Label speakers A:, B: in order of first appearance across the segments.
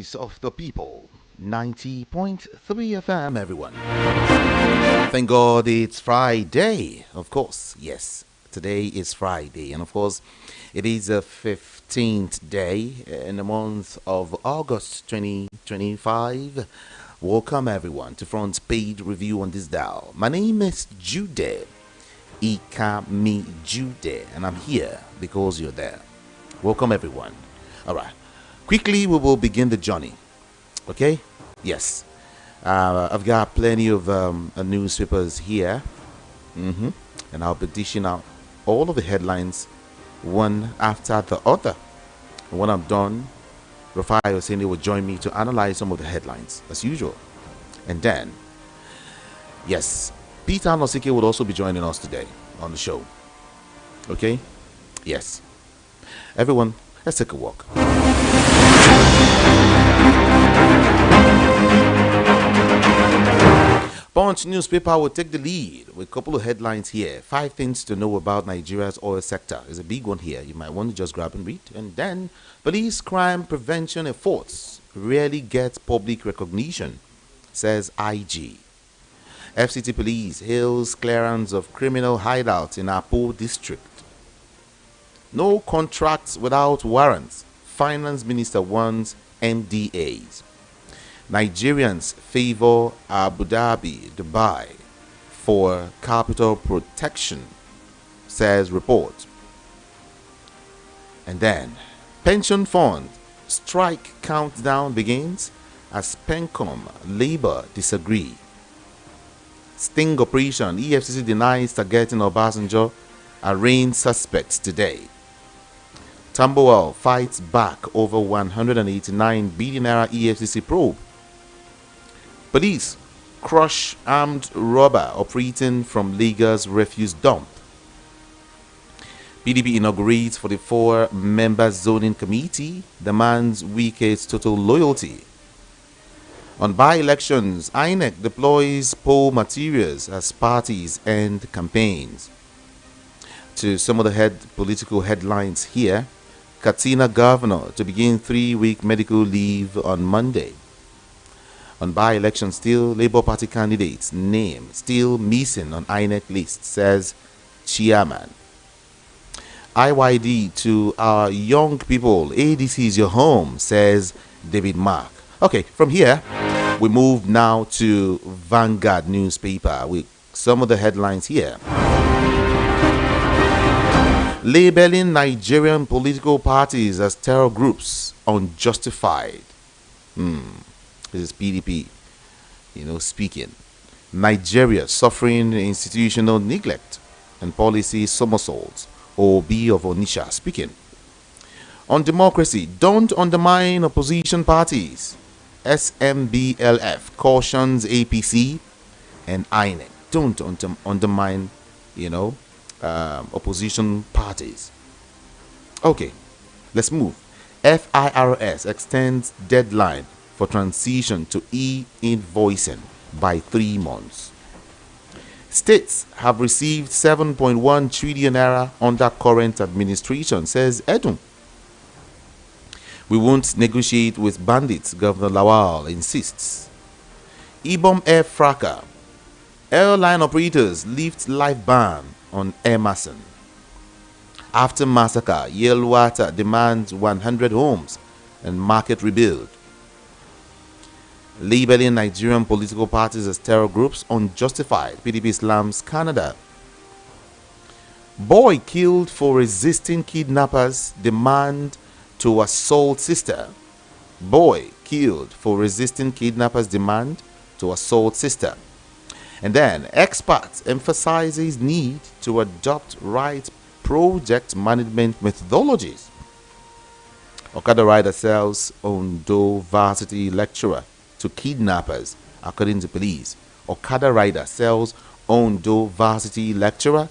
A: voice of the people. 90.3 FM, everyone. Thank God it's Friday. Of course, yes. Today is Friday. And of course, it is the 15th day in the month of August 2025. Welcome, everyone, to Front Page Review on this dial. My name is Jude. Ikami Jude. And I'm here because you're there. Welcome, everyone. All right. Quickly, we will begin the journey. Okay? Yes. I've got plenty of newspapers here. And I'll be dishing out all of the headlines one after the other. And when I'm done, Rufai or Cindy will join me to analyze some of the headlines, as usual. And then, yes, Peter Nosike will also be joining us today on the show. Okay? Yes. Everyone, let's take a walk. Punch newspaper will take the lead with a couple of headlines here. 5 things to know about Nigeria's oil sector. There's a big one here. You might want to just grab and read. And then, police crime prevention efforts rarely get public recognition, says IG. FCT police hails clearance of criminal hideouts in Apo district. No contracts without warrants. Finance minister wants MDAs. Nigerians favor Abu Dhabi, Dubai for capital protection, says report. And then, pension fund strike countdown begins as Pencom Labour disagree. Sting operation, EFCC denies targeting Obasanjo, arraigned suspects today. Tambuwal fights back over 189 billion naira EFCC probe. Police crush armed robber operating from Lagos refuse dump. PDP inaugurates 44-member zoning committee, demands Wike's total loyalty. On by-elections, INEC deploys poll materials as parties end campaigns. To some of the political headlines here, Katsina governor to begin 3-week medical leave on Monday. On by-election still, Labour Party candidates' name still missing on INEC list, says chairman. IYD to our young people, ADC is your home, says David Mark. Okay, from here, we move now to Vanguard newspaper with some of the headlines here. Labeling Nigerian political parties as terror groups unjustified. This is PDP, speaking. Nigeria suffering institutional neglect and policy somersaults. OB of Onisha speaking. On democracy, don't undermine opposition parties. SMBLF cautions APC and INEC. Don't undermine, opposition parties. Okay, let's move. FIRS extends deadline for transition to e-invoicing by 3 months. States have received 7.1 trillion naira under current administration, says Edun. We won't negotiate with bandits, Governor Lawal insists. Ibom Air Fracker. Airline operators lift life ban on Emerson. After massacre, Yelwata demands 100 homes and market rebuild. Labeling Nigerian political parties as terror groups unjustified. PDP slams Canada. Boy killed for resisting kidnappers demand to assault sister. Boy killed for resisting kidnappers demand to assault sister. And then experts emphasizes need to adopt right project management methodologies. Okada rider sells Ondo varsity lecturer to kidnappers, according to police. Okada rider sells Ondo varsity lecturer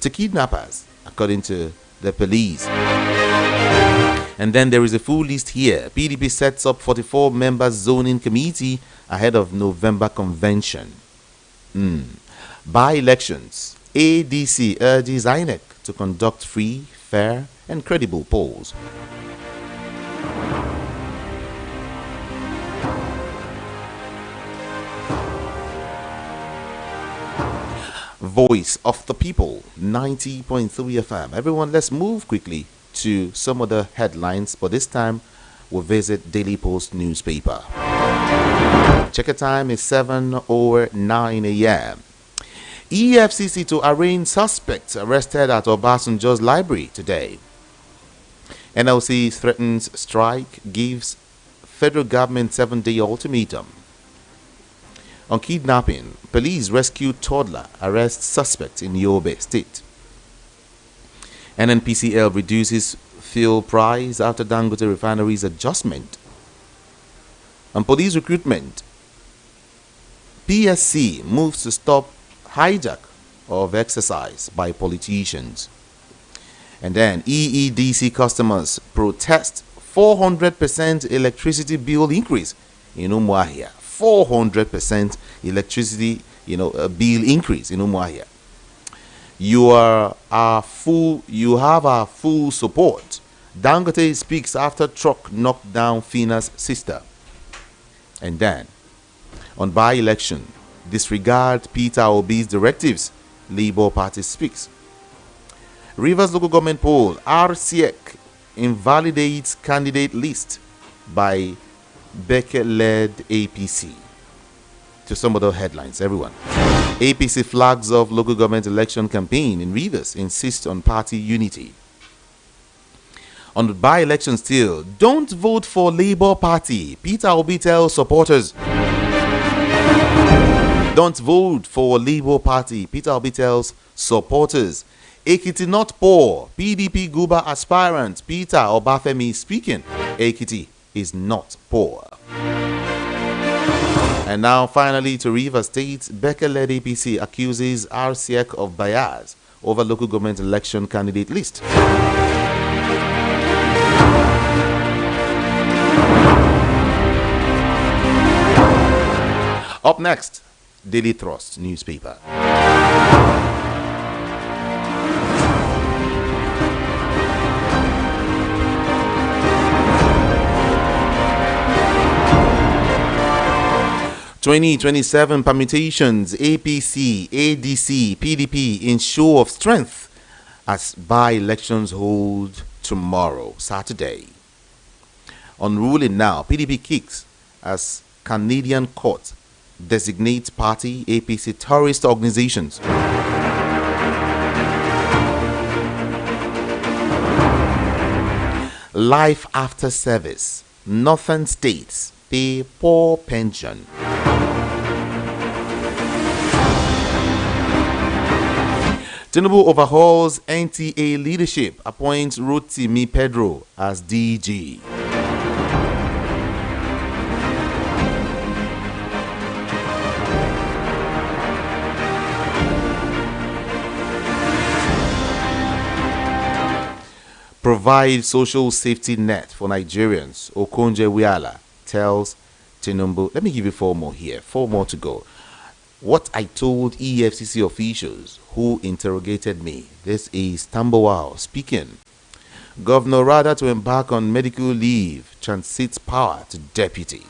A: to kidnappers, according to the police. And then there is a full list here. PDP sets up 44-member zoning committee ahead of November convention. By-elections. ADC urges INEC to conduct free, fair, and credible polls. Voice of the People, 90.3 FM. Everyone, let's move quickly to some of the headlines, but this time we'll visit Daily Post newspaper. Check time is 7:09 a.m. EFCC to arraign suspects arrested at Obasanjo's library today. NLC threatens strike, gives federal government 7-day ultimatum. On kidnapping, police rescue toddler, arrest suspect in Yobe State. NNPCL reduces fuel price after Dangote refinery's adjustment. On police recruitment, PSC moves to stop hijack of exercise by politicians. And then EEDC customers protest 400% electricity bill increase in Umuahia. 400% electricity, bill increase in Umuahia. You have our full support. Dangote speaks after truck knocked down Fina's sister. And then, on by-election, disregard Peter Obi's directives. Labour Party speaks. Rivers local government poll, RCEC invalidates candidate list by Becker-led APC. To some of the headlines, everyone. APC flags off local government election campaign in Rivers, insists on party unity. On the by-election still, don't vote for Labour Party. Peter Obi tells supporters. Don't vote for Labour Party. Peter Obi tells supporters. Ekiti not poor. PDP Guba aspirant Peter Obafemi speaking. Ekiti is not poor. And now finally to Rivers State, Becker-led APC accuses RCEC of bias over local government election candidate list. Up next, Daily Trust newspaper. 2027 permutations, APC, ADC, PDP in show of strength as by-elections hold tomorrow, Saturday. On ruling now, PDP kicks as Canadian court designates party APC terrorist organizations. Life after service, northern states pay poor pension. Tinubu overhauls NTA leadership, appoints Rotimi Pedro as DG. Provide social safety net for Nigerians, Okonje Weala tells Tinubu. Let me give you four more here, four more to go. What I told EFCC officials who interrogated me. This is Tambowao speaking. Governor Rada to embark on medical leave, transits power to deputy.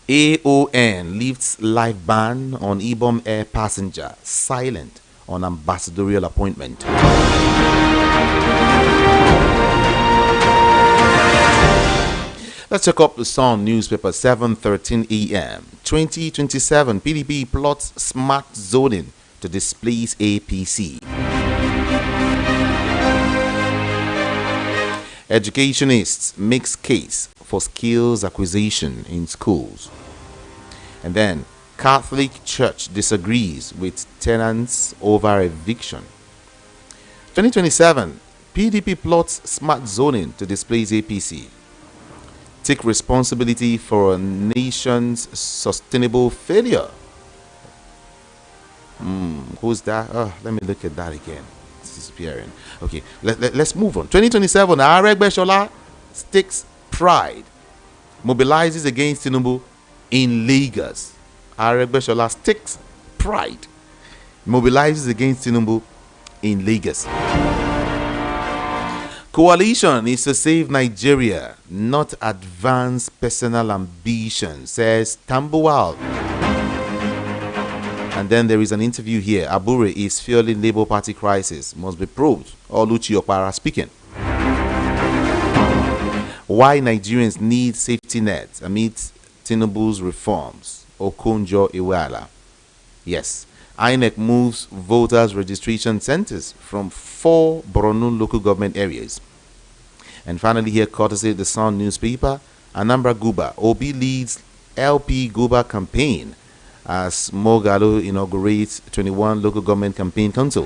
A: AON lifts life ban on Ibom Air passenger, silent on ambassadorial appointment. Let's check up the Sun newspaper, 7:13 a.m. 2027 PDP plots smart zoning to displace APC. Educationists makes case for skills acquisition in schools. And then Catholic Church disagrees with tenants over eviction. 2027 PDP plots smart zoning to displace APC. Take responsibility for a nation's sustainable failure. Who's that? Let me look at that again. It's disappearing. Okay, let's move on. 2027, Aregbe stakes pride, mobilizes against Tinubu in Lagos. Aregbe stakes pride, mobilizes against Tinubu in Lagos. Coalition is to save Nigeria, not advance personal ambition, says Tambuwal. And then there is an interview here. Abure is fueling Labour Party crisis. Must be probed. Oluchi Okpara speaking. Why Nigerians need safety nets amid Tinubu's reforms. Okonjo Iweala. Yes. INEC moves voters registration centers from 4 Borno local government areas. And finally here, courtesy of the Sun newspaper, Anambra Guba. Obi leads LP Guba campaign as Mogalo inaugurates 21 local government campaign council.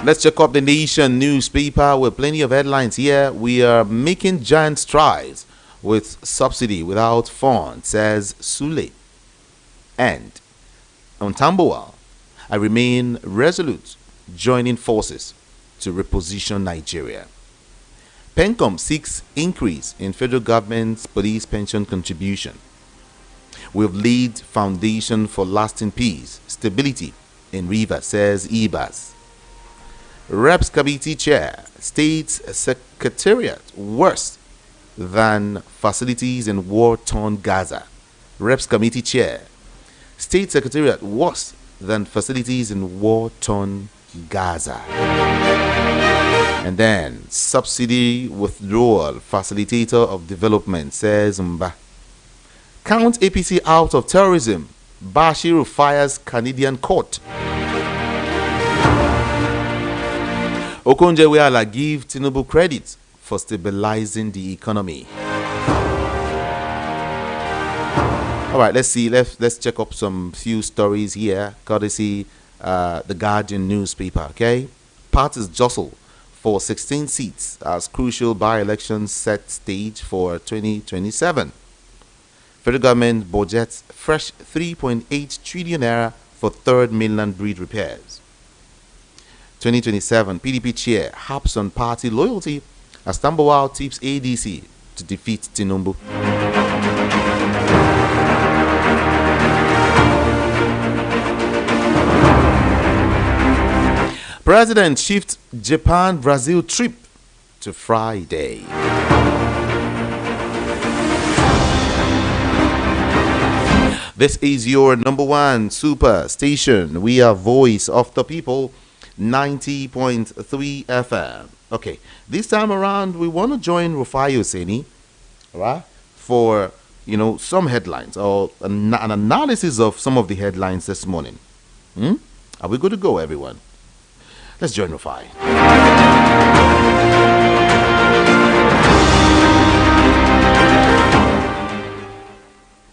A: Let's check up the Nation newspaper with plenty of headlines here. We are making giant strides with subsidy without funds, says Sule. And on Tambuwal, I remain resolute, joining forces to reposition Nigeria. PENCOM seeks increase in federal government's police pension contribution. We've laid foundation for lasting peace, stability in Rivers, says Ibas. Reps Committee Chair states Secretariat worse than facilities in war-torn Gaza. Reps Committee Chair State Secretariat worse than facilities in war-torn Gaza. And then subsidy withdrawal facilitator of development, says Mba. Count APC out of terrorism. Bashiru fires Canadian court. Okonjo Iweala give Tinubu credit for stabilizing the economy. All right, let's see. Let's check up some few stories here, courtesy the Guardian newspaper. Okay, parties jostle for 16 seats as crucial by-elections set stage for 2027. Federal government budgets fresh 3.8 trillion naira for third mainland bridge repairs. 2027 PDP chair harps on party loyalty as Tambuwal tips ADC to defeat Tinubu. President shifts Japan-Brazil trip to Friday. This is your number one super station. We are Voice of the People, 90.3 FM. Okay, this time around we want to join Rufai Oseni, right, for some headlines or an analysis of some of the headlines this morning. Are we good to go, everyone? Let's join Rufai.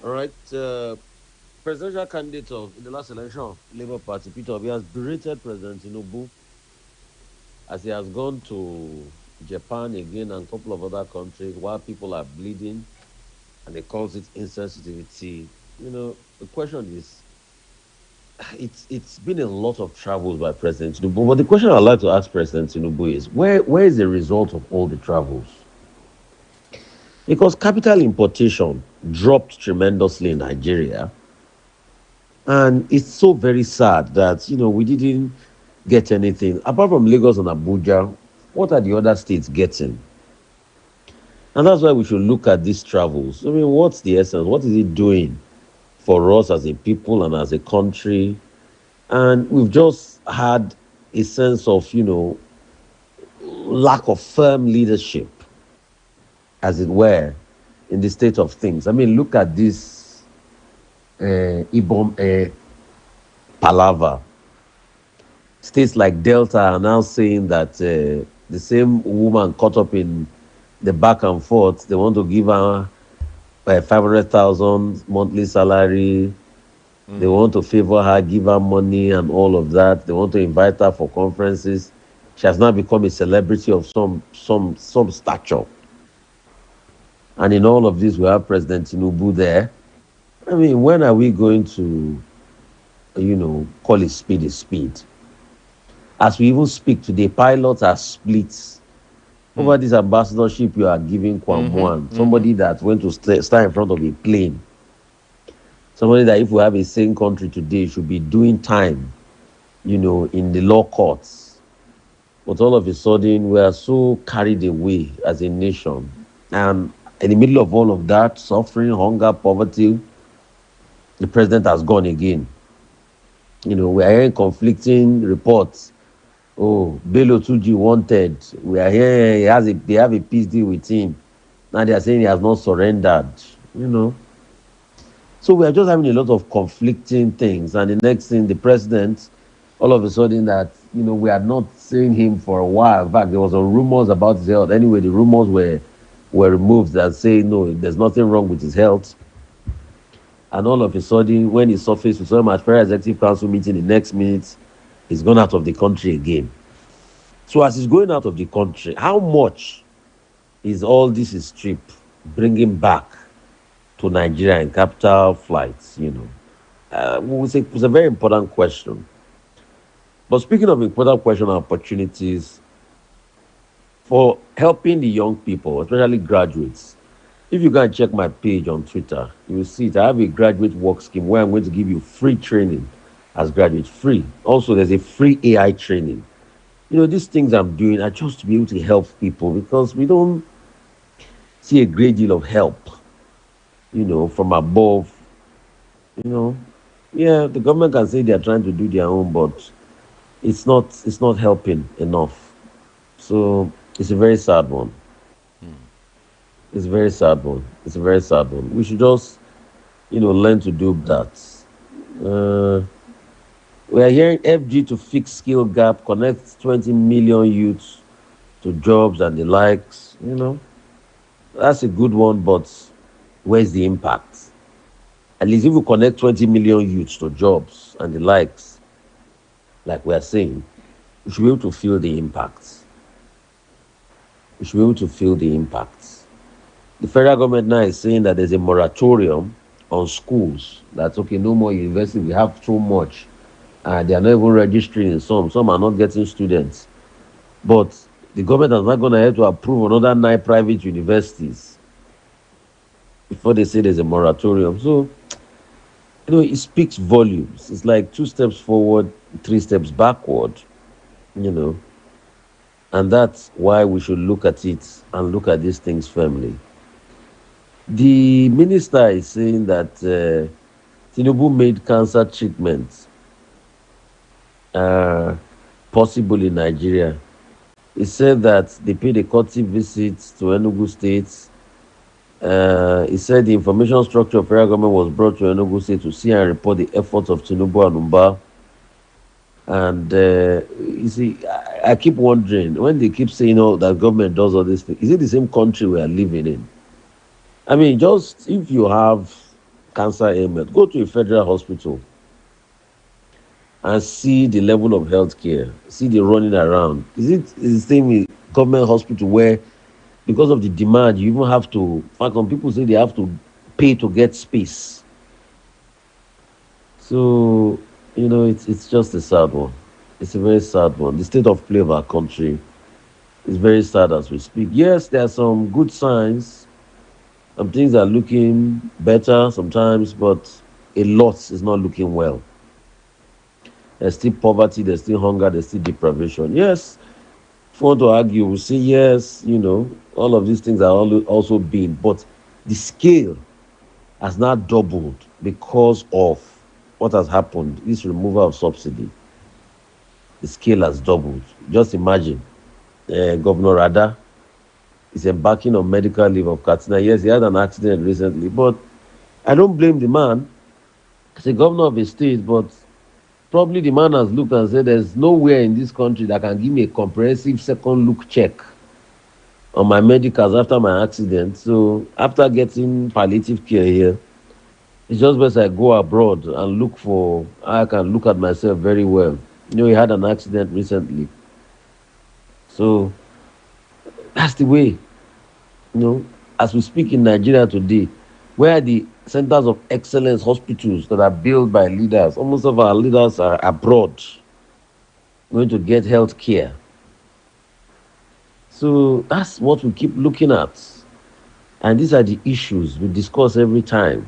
B: All right. Presidential candidate of in the last election of Labour Party, Peter Obi, has berated President Tinubu as he has gone to Japan again and a couple of other countries while people are bleeding, and he calls it insensitivity. The question is, it's been a lot of travels by President Tinubu, but the question I'd like to ask President Tinubu is, where is the result of all the travels? Because capital importation dropped tremendously in Nigeria, and it's so very sad that we didn't get anything apart from Lagos and Abuja. What are the other states getting? And that's why we should look at these travels. I mean, what's the essence? What is it doing for us as a people and as a country? And we've just had a sense of lack of firm leadership, as it were, in the state of things. I mean, look at this Ibom palaver. States like Delta are now saying that the same woman caught up in the back and forth, they want to give her 500,000 monthly salary. They want to favor her, give her money and all of that. They want to invite her for conferences. She has now become a celebrity of some stature. And in all of this, we have President Tinubu there. I mean, when are we going to, call it speed is speed? As we even speak today, pilots are split over this ambassadorship you are giving Kwamwan. Somebody that went to stand in front of a plane. Somebody that if we have a sane country today should be doing time, in the law courts. But all of a sudden, we are so carried away as a nation. And In the middle of all of that, suffering, hunger, poverty, the president has gone again. We are hearing conflicting reports. Oh, Bello 2G wanted. We are hearing they have a peace deal with him. Now they are saying he has not surrendered. You know. So we are just having a lot of conflicting things. And the next thing, the president, all of a sudden that, we had not seen him for a while. In fact, there was some rumors about his health. Anyway, the rumors were removed that say, no, there's nothing wrong with his health. And all of a sudden, when he surfaced with some Federal Executive Council meeting, the next minute, he's gone out of the country again. So as he's going out of the country, how much is all this his trip bringing back to Nigeria in capital flights? It's a very important question. But speaking of important question and opportunities for helping the young people, especially graduates, if you go and check my page on Twitter, you will see it. I have a graduate work scheme where I'm going to give you free training as graduates, free. Also, there's a free AI training. These things I'm doing are just to be able to help people because we don't see a great deal of help, from above. You know, yeah, the government can say they're trying to do their own, but it's not helping enough. So it's a very sad one. It's a very sad one. It's a very sad one. We should just, learn to do that. Uh, we are hearing FG to fix skill gap, connect 20 million youths to jobs and the likes. That's a good one, but where's the impact? At least if we connect 20 million youths to jobs and the likes, like we are saying, we should be able to feel the impacts. We should be able to feel the impacts. The federal government now is saying that there's a moratorium on schools. That's okay, no more university. We have too much. They are not even registering in some. Some are not getting students. But the government is not going to have to approve another 9 private universities before they say there's a moratorium. So, it speaks volumes. It's like 2 steps forward, 3 steps backward, you know. And that's why we should look at it and look at these things firmly. The minister is saying that Tinubu made cancer treatment possible in Nigeria. He said that they paid a courtesy visit to Enugu State. He said the information structure of federal government was brought to Enugu State to see and report the efforts of Tinubu and Umba. And you see, I keep wondering, when they keep saying that government does all this thing, is it the same country we are living in? I mean, just if you have cancer ailment, go to a federal hospital and see the level of healthcare, see the running around. Is it the same in government hospital where, because of the demand, you even have to, in fact, some people say they have to pay to get space. So, it's just a sad one. It's a very sad one. The state of play of our country is very sad as we speak. Yes, there are some good signs. Some things are looking better sometimes, but a lot is not looking well. There's still poverty, there's still hunger, there's still deprivation. Yes, if you want to argue, we'll say yes, all of these things are also being, but the scale has not doubled because of what has happened, this removal of subsidy. The scale has doubled. Just imagine, Governor Rada is embarking on medical leave of Katsina. Yes, he had an accident recently, but I don't blame the man. He's a governor of a state, but probably the man has looked and said there's nowhere in this country that can give me a comprehensive second look check on my medicals after my accident. So after getting palliative care here, it's just best I go abroad and look for how I can look at myself very well. He had an accident recently. So that's the way, as we speak in Nigeria today, where the centers of excellence hospitals that are built by leaders, almost of our leaders are abroad going to get health care. So that's what we keep looking at. And these are the issues we discuss every time.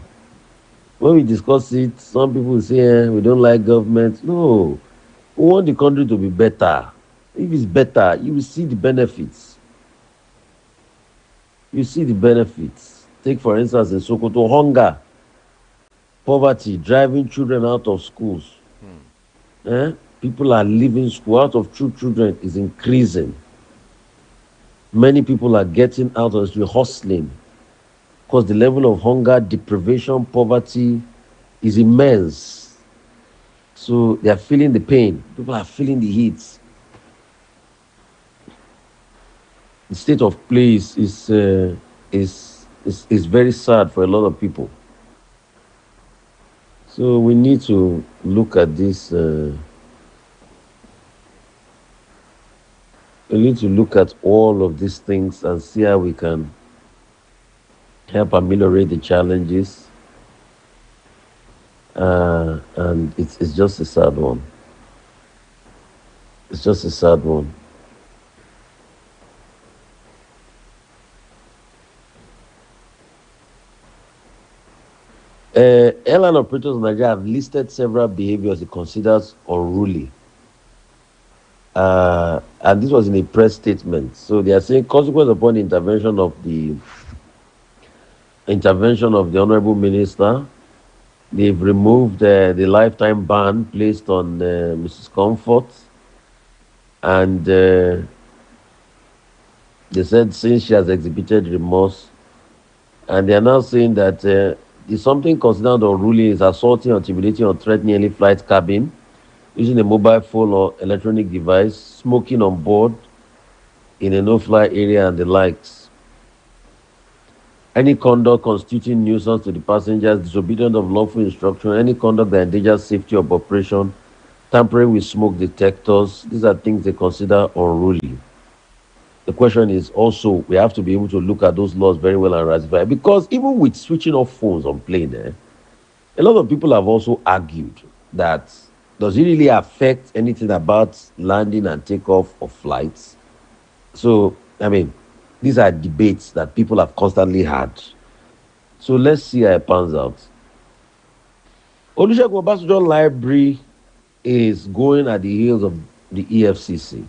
B: When we discuss it, some people say we don't like government. No, we want the country to be better. If it's better, you will see the benefits. You see the benefits. Take, for instance, in Sokoto, hunger, poverty, driving children out of schools. Eh? People are leaving school. Out of true children is increasing. Many people are getting out of the street hustling because the level of hunger, deprivation, poverty is immense. So they are feeling the pain. People are feeling the heat. The state of play is very sad for a lot of people. So we need to look at this. We need to look at all of these things and see how we can help ameliorate the challenges. And it's just a sad one. It's just a sad one. Airline operators in Nigeria have listed several behaviors it considers unruly. And this was in a press statement. So they are saying consequence upon the intervention of the honorable minister, they've removed the lifetime ban placed on Mrs. Comfort, and they said since she has exhibited remorse, and they are now saying that is something considered unruly is assaulting, intimidating, or threatening any flight cabin, using a mobile phone or electronic device, smoking on board in a no-fly area, and the likes. Any conduct constituting nuisance to the passengers, disobedience of lawful instruction, any conduct that endangers safety of operation, tampering with smoke detectors, these are things they consider unruly. The question is also, we have to be able to look at those laws very well and ratify, because even with switching off phones on plane, a lot of people have also argued that does it really affect anything about landing and takeoff of flights? So, I mean, these are debates that people have constantly had. So let's see how it pans out. Olusegun Obasanjo Library is going at the heels of the EFCC,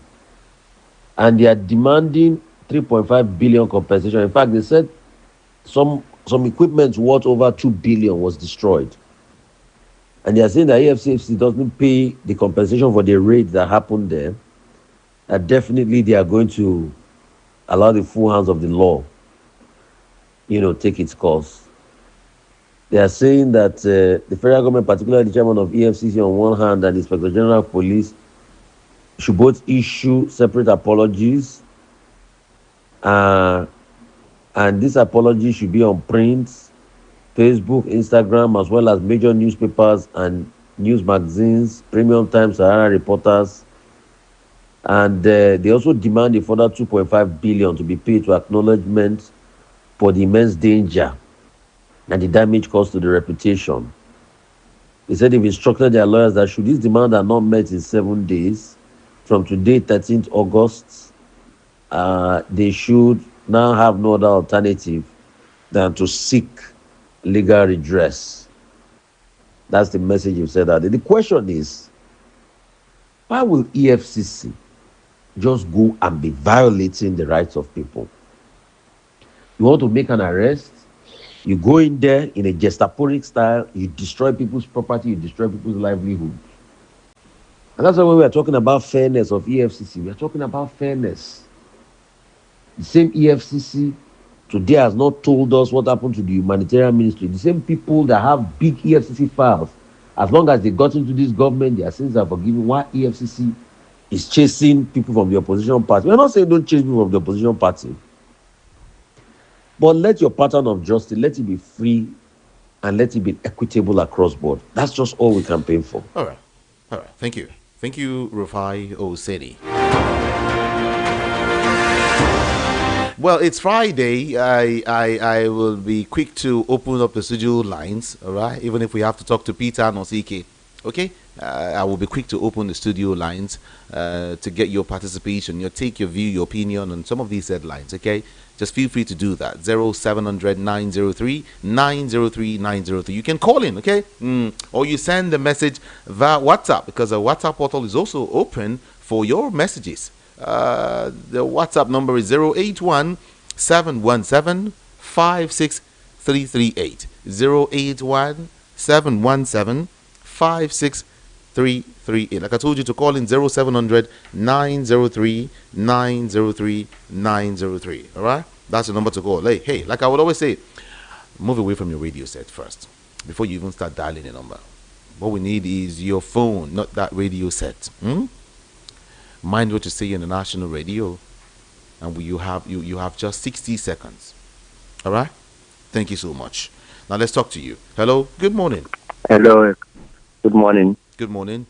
B: and they are demanding 3.5 billion compensation. In fact, they said some equipment worth over 2 billion was destroyed. And they are saying that EFCC doesn't pay the compensation for the raid that happened there, that definitely they are going to allow the full hands of the law, take its course. They are saying that the federal government, particularly the chairman of EFCC on one hand and the Inspector General of Police, should both issue separate apologies, and this apology should be on print, Facebook, Instagram, as well as major newspapers and news magazines, Premium Times, Sahara Reporters. And they also demand a further 2.5 billion to be paid to acknowledgement for the immense danger and the damage caused to the reputation. They said they've instructed their lawyers that should these demands are not met in 7 days, from today, 13th August, they should now have no other alternative than to seek legal redress. That's the message you've said out there. The question is, why will EFCC just go and be violating the rights of people? You want to make an arrest, you go in there in a gestaporic style, you destroy people's property, you destroy people's livelihood. And that's why when we are talking about fairness of EFCC, we are talking about fairness. The same EFCC today has not told us what happened to the humanitarian ministry. The same people that have big EFCC files, as long as they got into this government, their sins are forgiven. Why EFCC is chasing people from the opposition party? We're not saying don't chase people from the opposition party, but let your pattern of justice, let it be free and let it be equitable across board. That's just all we can pay for.
A: All right. Thank you. Thank you, Rufai Oseni. Well, it's Friday. I will be quick to open up the studio lines, all right? Even if we have to talk to Peter and Osike, okay? I will be quick to open the studio lines to get your participation, your take, your view, your opinion on some of these headlines, okay? Just feel free to do that. 0700 903 903 903. You can call in, okay? Or you send a message via WhatsApp, because the WhatsApp portal is also open for your messages. The WhatsApp number is 081 717 56338. 081 717 56338. Like I told you to call in 0700 903 903 903. All right? That's the number to call. Hey, like I would always say, move away from your radio set first before you even start dialing a number. What we need is your phone, not that radio set. Mind what you say in the national radio, and you have just 60 seconds. All right? Thank you so much. Now let's talk to you. Hello. Good morning.
C: Hello. Good morning.
A: Good morning.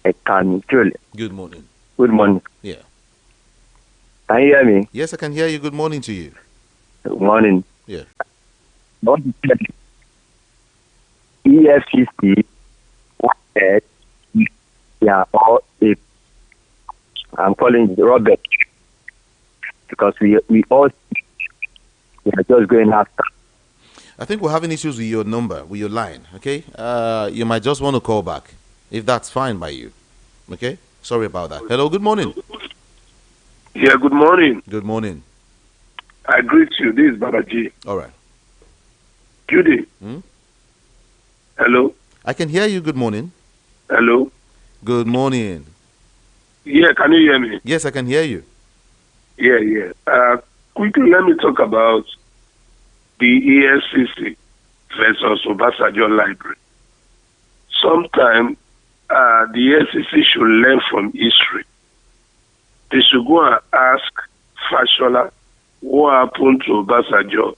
C: Good
A: morning.
C: Good morning.
A: Yeah.
C: Can you hear me?
A: Yes, I can hear you. Good morning to you.
C: Good morning.
A: Yeah.
C: EFCC, yeah, or if I'm calling Robert because we all we are just going after.
A: I think we're having issues with your number, with your line. Okay. You might just want to call back if that's fine by you. Okay. Sorry about that. Hello. Good morning.
D: Yeah. Good morning.
A: Good morning.
D: I greet you. This is Babaji.
A: All right.
D: Judy. Hello.
A: I can hear you. Good morning.
D: Hello.
A: Good morning.
D: Yeah, can you hear me?
A: Yes, I can hear you.
D: Yeah. Quickly, let me talk about the EFCC versus Obasanjo Library. Sometimes the EFCC should learn from history. They should go and ask Fashola what happened to Obasanjo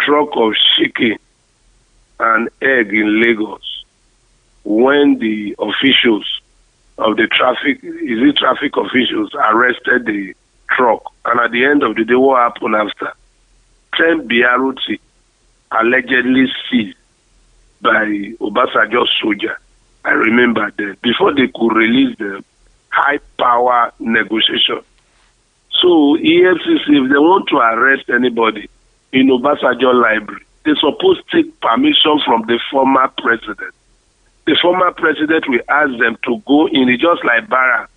D: truck of chicken and egg in Lagos when the officials of the traffic officials arrested the truck, and at the end of the day, what happened after? 10 BRT allegedly seized by Obasanjo soldier. I remember that before they could release the high power negotiation. So EFCC, if they want to arrest anybody in Obasanjo library, they're supposed to take permission from the former president. The former president will ask them to go in. It's just like barracks.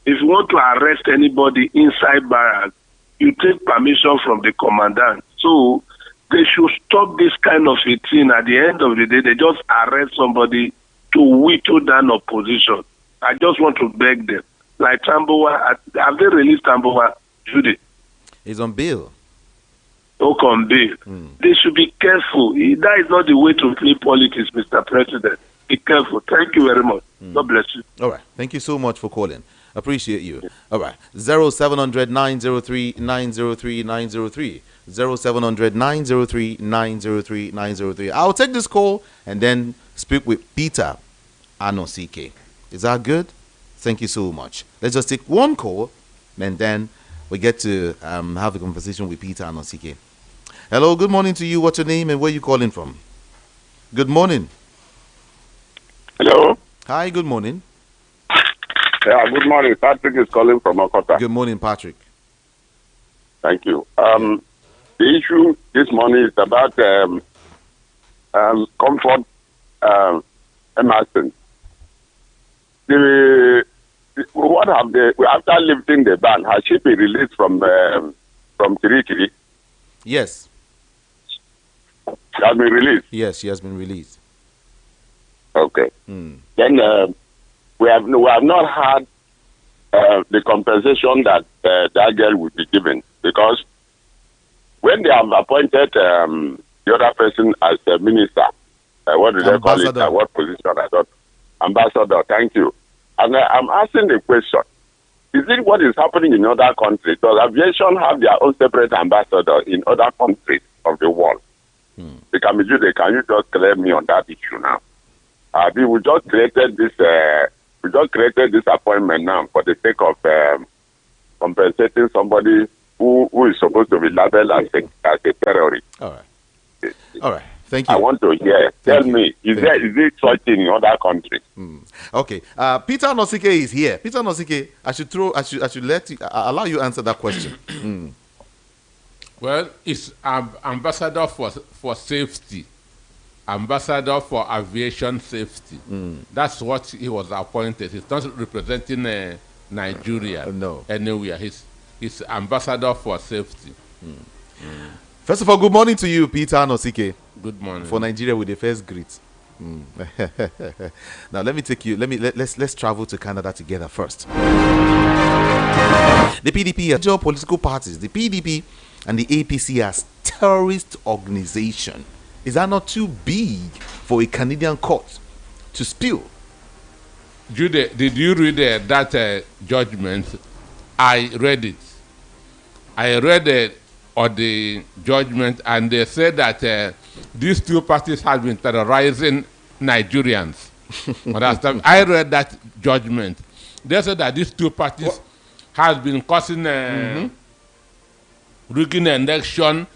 D: If you want to arrest anybody inside barracks, you take permission from the commandant. So they should stop this kind of a thing. At the end of the day, they just arrest somebody to whittle down opposition. I just want to beg them. Like Tambowa, have they released Tambowa? Judy?
A: He's on bail.
D: On bail. They should be careful. That is not the way to play politics, Mr. President. Be careful. Thank you very much. God bless you.
A: All right. Thank you so much for calling. Appreciate you. All right. 0700 903 903 903. 0700 903 903 903. I'll take this call and then speak with Peter Anosike. Is that good? Thank you so much. Let's just take one call and then we get to have a conversation with Peter Anosike. Hello, good morning to you. What's your name and where you calling from? Good morning.
E: Hello.
A: Hi, good morning.
E: Yeah, good morning. Patrick is calling from Okota.
A: Good morning, Patrick.
E: Thank you. The issue this morning is about Comfort Emerson. What have they, after lifting the ban, has she been released from Kirikiri?
A: Yes.
E: She has been released?
A: Yes, she has been released.
E: Okay. Then we have not had the compensation that that girl would be given, because when they have appointed the other person as a minister, what do they call it? What position? I thought ambassador. Thank you. And I'm asking the question: is it what is happening in other countries? Does aviation have their own separate ambassador in other countries of the world? Can you just clear me on that issue now? We just created this appointment now for the sake of compensating somebody who is supposed to be labeled as a terrorist.
A: All right. All right. Thank you.
E: I want to hear. Tell me, is it such in other countries?
A: Okay. Peter Nosike is here. Peter Nosike, I should let you allow you answer that question.
F: Well, it's ambassador for safety. Ambassador for aviation safety. That's what he was appointed. He's not representing Nigeria
A: no.
F: anywhere. He's ambassador for safety.
A: First of all, good morning to you, Peter Nosike.
F: Good morning.
A: For Nigeria with the first greet. Now let me take you. Let's travel to Canada together first. The PDP, major political parties, the PDP and the APC as terrorist organization. Is that not too big for a Canadian court to spill?
F: Did you read that judgment? I read it. I read on the judgment, and they said that these two parties have been terrorizing Nigerians. Understand? I read that judgment. They said that these two parties have been causing rigging election,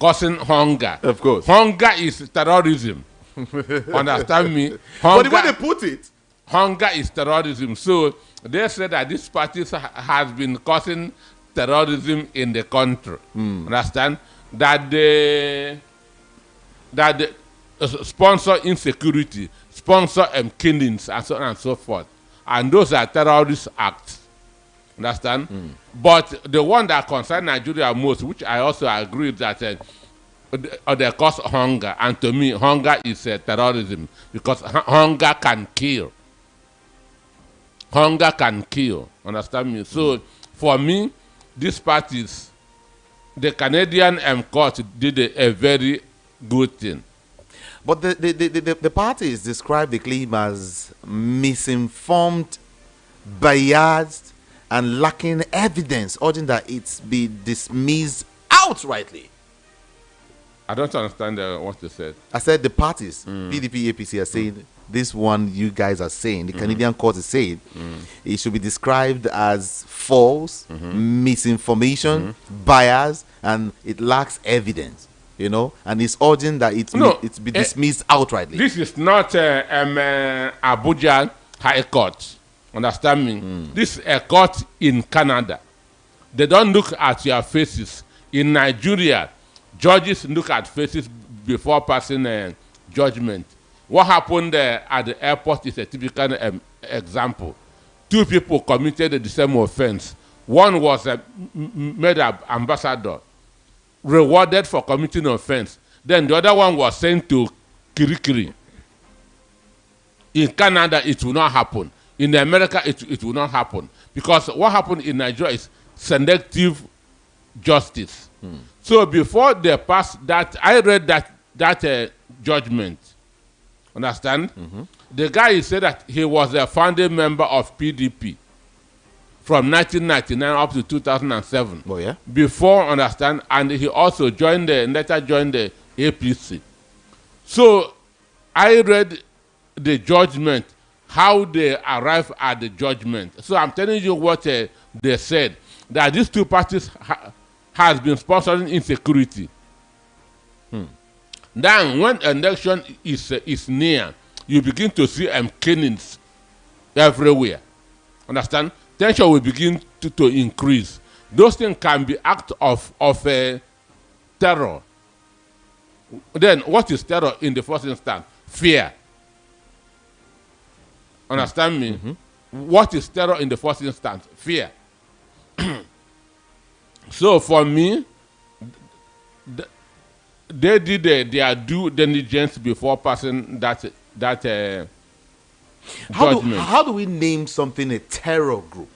F: causing hunger.
A: Of course.
F: Hunger is terrorism. Understand me?
A: But the way they put it,
F: hunger is terrorism. So they said that these parties has been causing terrorism in the country. Understand? That they sponsor insecurity, sponsor killings, and so on and so forth. And those are terrorist acts. Understand? But the one that concerns Nigeria most, which I also agree that they cause hunger, and to me, hunger is terrorism, because hunger can kill. Hunger can kill. Understand me? So, for me, these parties, the Canadian court did a very good thing.
A: but the parties describe the claim as misinformed, biased, and lacking evidence, urging that it be dismissed outrightly.
F: I don't understand what you said.
A: I said the parties, PDP, APC, are saying this one you guys are saying, the Canadian court is saying, it should be described as false, misinformation, bias, and it lacks evidence, you know, and it's urging that it be dismissed outrightly.
F: This is not Abuja High Court. Understand me? This is a court in Canada. They don't look at your faces. In Nigeria, judges look at faces before passing judgment. What happened at the airport is a typical example. Two people committed the same offense. One was made an ambassador, rewarded for committing offense. Then the other one was sent to Kirikiri. In Canada, it will not happen. In America, it will not happen. Because what happened in Nigeria is selective justice. So before they passed that, I read that judgment. Understand? The guy said that he was a founding member of PDP from 1999 up to 2007.
A: Oh, yeah?
F: Before, understand, and he also later joined the APC. So I read the judgment, how they arrived at the judgment. So I'm telling you what they said, that these two parties has been sponsoring insecurity. Then when election is near, you begin to see killings everywhere. Understand? Tension will begin to increase. Those things can be act of terror. Then what is terror in the first instance? Fear. Understand me? What is terror in the first instance? Fear. So for me, they did their due diligence before passing that judgment.
A: How do we name something a terror group?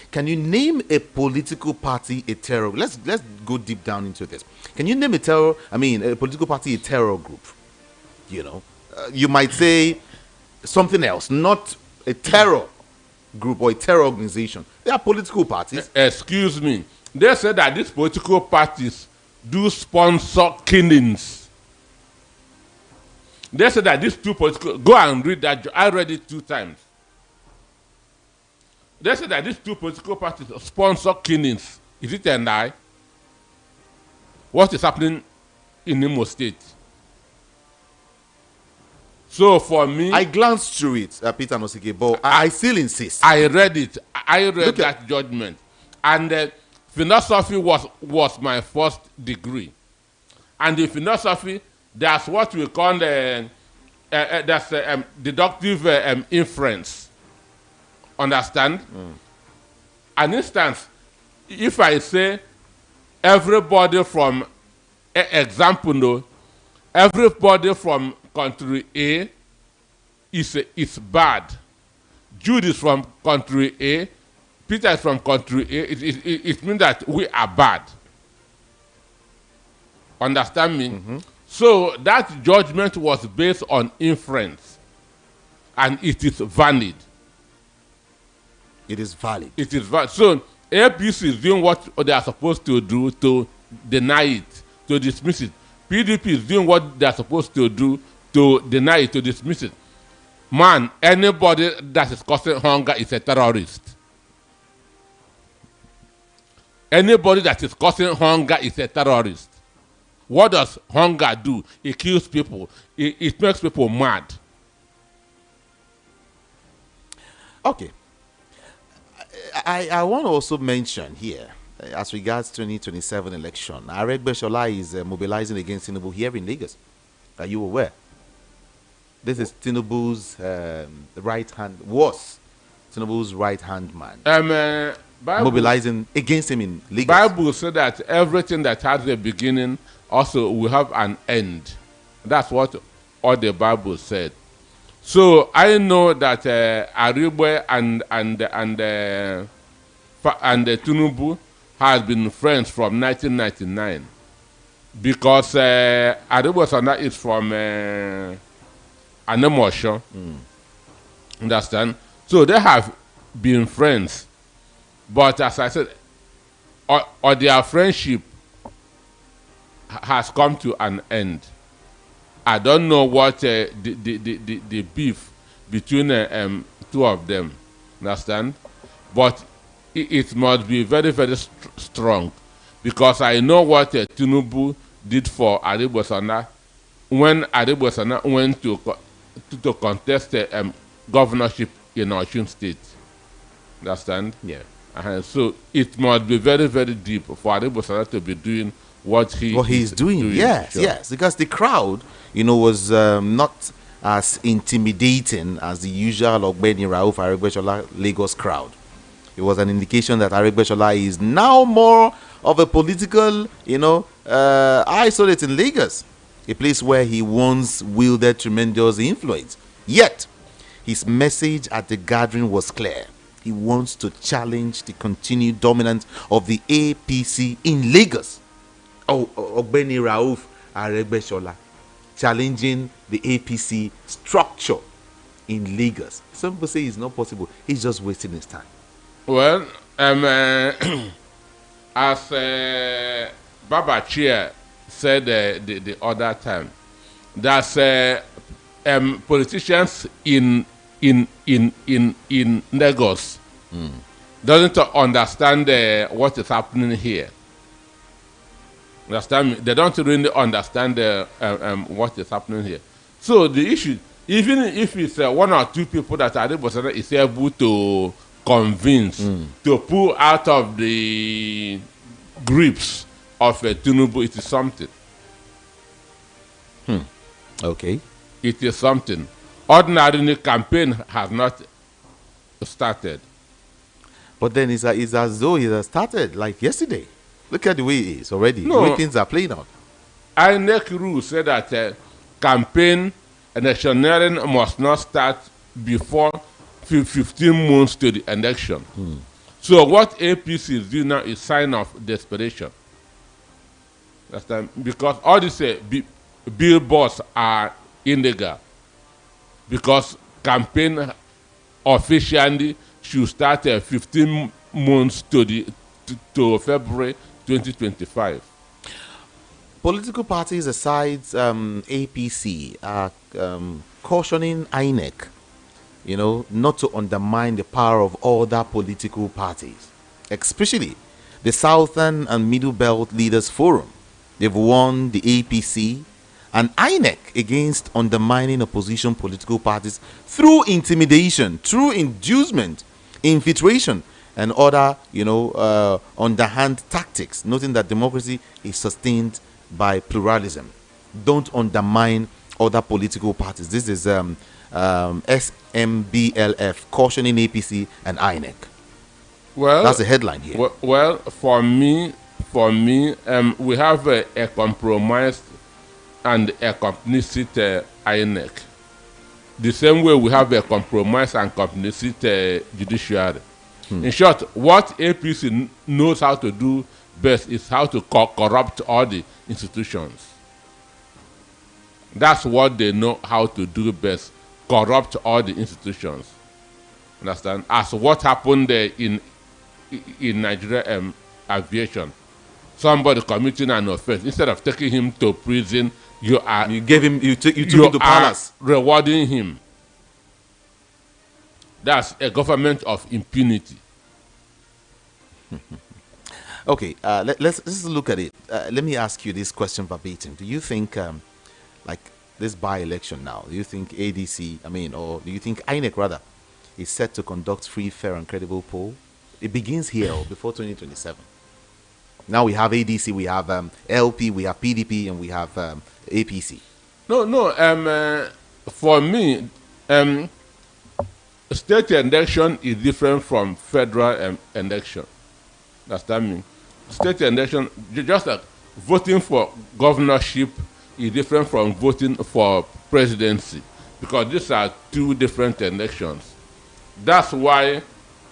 A: Can you name a political party a terror? Let's go deep down into this. Can you name a political party a terror group? You know, you might say something else, not a terror group or a terror organization. They are political parties.
F: Excuse me. They said that these political parties do sponsor killings. They said that these two political... Go and read that. I read it 2 times. They said that these two political parties sponsor killings. Is it a lie? What is happening in Imo State? So for me...
A: I glanced through it, Peter Nosike, but I still insist.
F: I read it. I read that judgment. And philosophy was my first degree. And in philosophy, that's what we call deductive inference. Understand? An instance, if I say everybody from example, no, everybody from country A is bad. Jude is from country A. Peter is from country A. It means that we are bad. Understand me? So that judgment was based on inference, and it is valid.
A: It is valid.
F: It is valid. So APC is doing what they are supposed to do to deny it, to dismiss it. PDP is doing what they are supposed to do to deny it, to dismiss it. Man, anybody that is causing hunger is a terrorist. Anybody that is causing hunger is a terrorist. What does hunger do? It kills people. It makes people mad.
A: Okay. I want to also mention here, as regards 2027 election, Aregbesola is mobilizing against Tinubu here in Lagos. Are you aware? This is Tinubu's Tinubu's right-hand man. Mobilizing against him in Lagos.
F: Bible said that everything that has a beginning also will have an end. That's what all the Bible said. So I know that Aribe and Tinubu has been friends from 1999 because Aribe Sana is from Anemosho. Understand? So they have been friends, but as I said, or their friendship has come to an end. I don't know what the beef between two of them, understand? But it must be very, very strong, because I know what Tinubu did for Aribosana when Aribosana went to contest the governorship in Osun State, understand?
A: Yeah.
F: So it must be very, very deep for Aribosana to be doing what he's doing.
A: Yes,
F: sure.
A: yes, because the crowd, was not as intimidating as the usual Ogbeni Rauf Aregbesola Lagos crowd. It was an indication that Aregbesola is now more of a political, isolate in Lagos, a place where he once wielded tremendous influence. Yet, his message at the gathering was clear. He wants to challenge the continued dominance of the APC in Lagos. Ogbeni Rauf Aregbesola challenging the APC structure in Lagos. Some people say it's not possible. He's just wasting his time.
F: Well, as Baba Chia said the other time, that politicians in Lagos doesn't understand what is happening here. Understand me? They don't really understand what is happening here. So the issue, even if it's one or two people that Adebosana is able to convince to pull out of the grips of Tinubu, it is something.
A: Okay.
F: It is something. Ordinary campaign has not started.
A: But then it's as though it has started like yesterday. Look at the way it is already.
F: No.
A: The way things are playing out.
F: INEC rule said that campaign and electioneering must not start before 15 months to the election. So what APC is doing now is sign of desperation. Because all these billboards are illegal. Because campaign officially should start 15 months to February 2025.
A: Political parties aside APC are cautioning INEC, not to undermine the power of other political parties, especially the Southern and Middle Belt Leaders Forum. They've warned the APC and INEC against undermining opposition political parties through intimidation, through inducement, infiltration, and other, underhand tactics, noting that democracy is sustained by pluralism. Don't undermine other political parties. This is SMBLF cautioning APC and INEC.
F: Well,
A: that's the headline here.
F: Well, for me, for me, we have a compromised and a complicit INEC. The same way we have a compromised and complicit judiciary. In short, what APC knows how to do best is how to corrupt all the institutions. That's what they know how to do best, corrupt all the institutions. Understand? As what happened in Nigeria aviation. Somebody committing an offense, instead of taking him to prison, you
A: took him to palace,
F: rewarding him. That's a government of impunity.
A: Okay, let's look at it. Let me ask you this question verbatim. Do you think, like this by-election now, do you think ADC, or do you think INEC rather, is set to conduct free, fair, and credible poll? It begins here before 2027. Now we have ADC, we have LP, we have PDP, and we have APC.
F: No. For me, state election is different from federal election. Understand me? State election, just like voting for governorship, is different from voting for presidency, because these are two different elections. That's why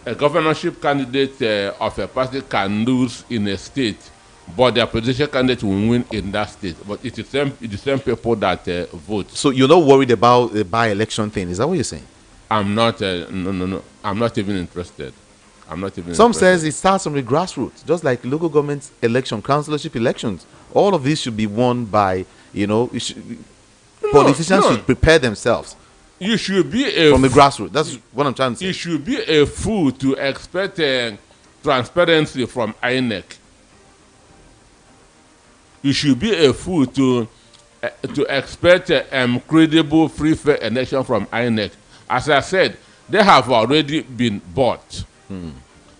F: a governorship candidate of a party can lose in a state, but the opposition candidate will win in that state. But it's the same people that vote.
A: So you're not worried about the by-election thing? Is that what you're saying?
F: I'm not. No. I'm not even interested.
A: Some says it starts from the grassroots, just like local government election, councillorship elections. All of this should be won by, politicians should prepare themselves.
F: You should be
A: from the grassroots. That's what I'm trying to say.
F: You should be a fool to expect transparency from INEC. You should be a fool to expect credible, free, fair election from INEC. As I said, they have already been bought.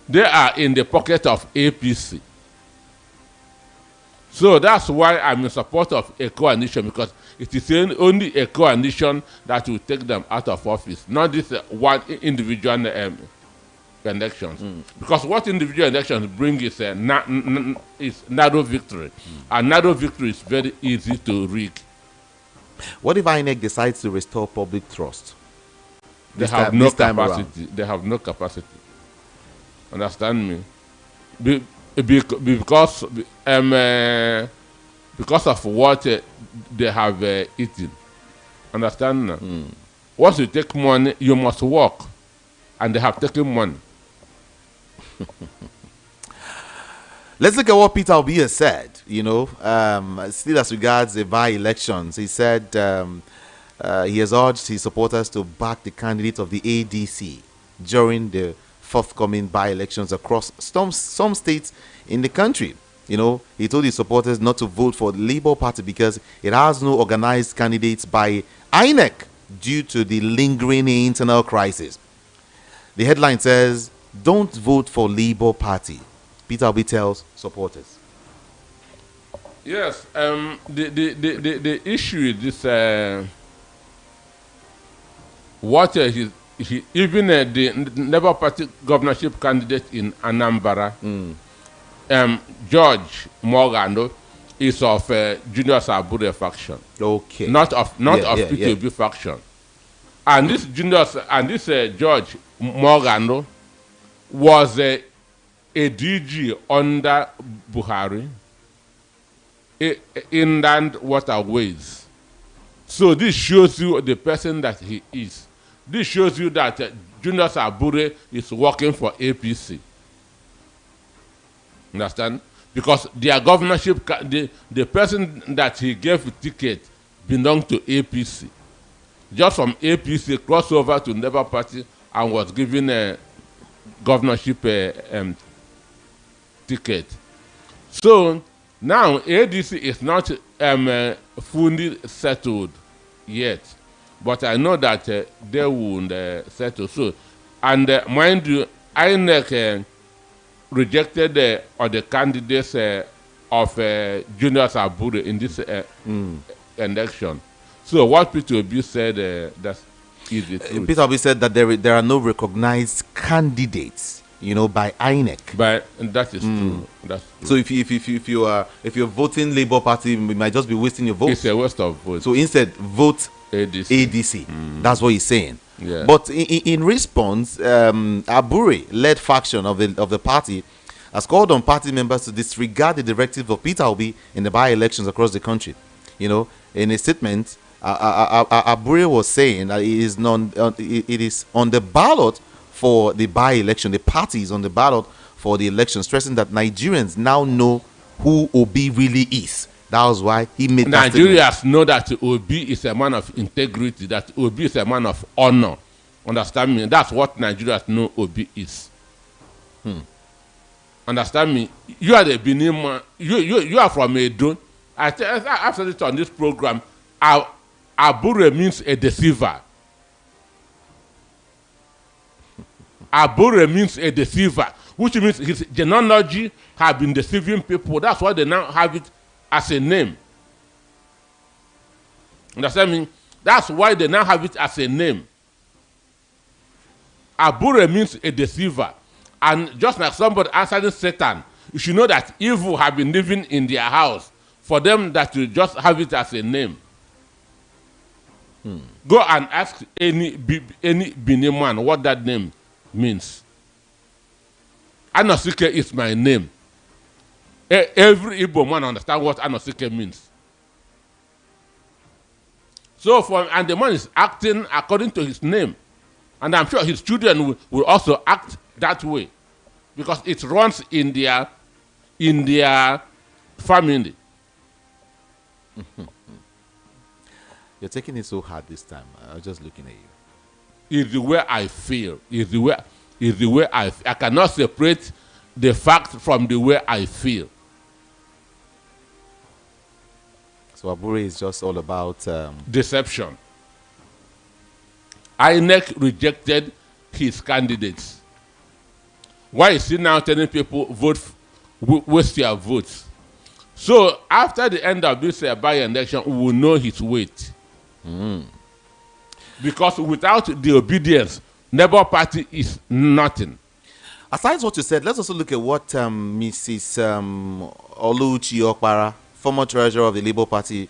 F: They are in the pocket of APC. So that's why I'm in support of a coalition, because it is only a coalition that will take them out of office, not this one individual elections. Because what individual elections bring is narrow victory. And narrow victory is very easy to rig.
A: What if INEC decides to restore public trust?
F: They have no capacity. They have no capacity. Understand me? Because of what they have eaten. Understand? Once you take money, you must work, and they have taken money.
A: Let's look at what Peter Obi has said. Still as regards the by-elections, he said he has urged his supporters to back the candidate of the ADC during the forthcoming by-elections across some states in the country. He told his supporters not to vote for the Labour Party because it has no organized candidates by INEC due to the lingering internal crisis. The headline says, "Don't vote for Labour Party," Peter Obi tells supporters.
F: Yes, the issue is this: what even the Labour Party governorship candidate in Anambra, George Morgan, is of Junior Sabure faction.
A: Okay.
F: Not of PTB faction. And this George Morgan was a DG under Buhari, inland waterways. So this shows you the person that he is. This shows you that Junior Sabure is working for APC. Understand? Because their governorship, the person that he gave the ticket belonged to APC. Just from APC, crossed over to Labour Party and was given a governorship ticket. So now ADC is not fully settled yet, but I know that they will settle. So, and mind you, INEC rejected the candidates of Junior Sabure in this election. So what Peter Obi said, that's easy.
A: Peter Obi said that there are no recognized candidates, by INEC.
F: But that is true. That's true.
A: So if you're voting Labour Party, you might just be wasting your vote.
F: It's a waste of votes.
A: So instead, vote
F: ADC.
A: ADC. That's what he's saying.
F: Yeah.
A: But in response, Abure-led faction of the party has called on party members to disregard the directive of Peter Obi in the by-elections across the country. In a statement, Abure was saying that it is on the ballot for the by-election. The party is on the ballot for the election, stressing that Nigerians now know who Obi really is. That was why he made that statement.
F: Nigerians know that Obi is a man of integrity, that Obi is a man of honor. Understand me? That's what Nigerians know Obi is. Understand me? You are the Benin man. You are from Edo. I've said it on this program. Abure means a deceiver. Abure means a deceiver, which means his genealogy have been deceiving people. That's why they now have it as a name. Understand me? That's why they now have it as a name. Abure means a deceiver. And just like somebody answering Satan, you should know that evil have been living in their house for them that to just have it as a name. Go and ask any Benin man what that name means. Anosike is my name. Every Igbo man understand what Anosike means. So and the man is acting according to his name. And I'm sure his children will also act that way. Because it runs in their family.
A: You're taking it so hard this time. I was just looking at you.
F: Is the way I feel. Is the way I feel. I cannot separate the fact from the way I feel.
A: So Abure is just all about
F: deception. INEC rejected his candidates. Why is he now telling people waste your votes? So after the end of this by-election, we will know his weight. Because without the obedience, Labour Party is nothing.
A: Aside what you said, let's also look at what Mrs. Oluchi Okpara, former treasurer of the Labour Party,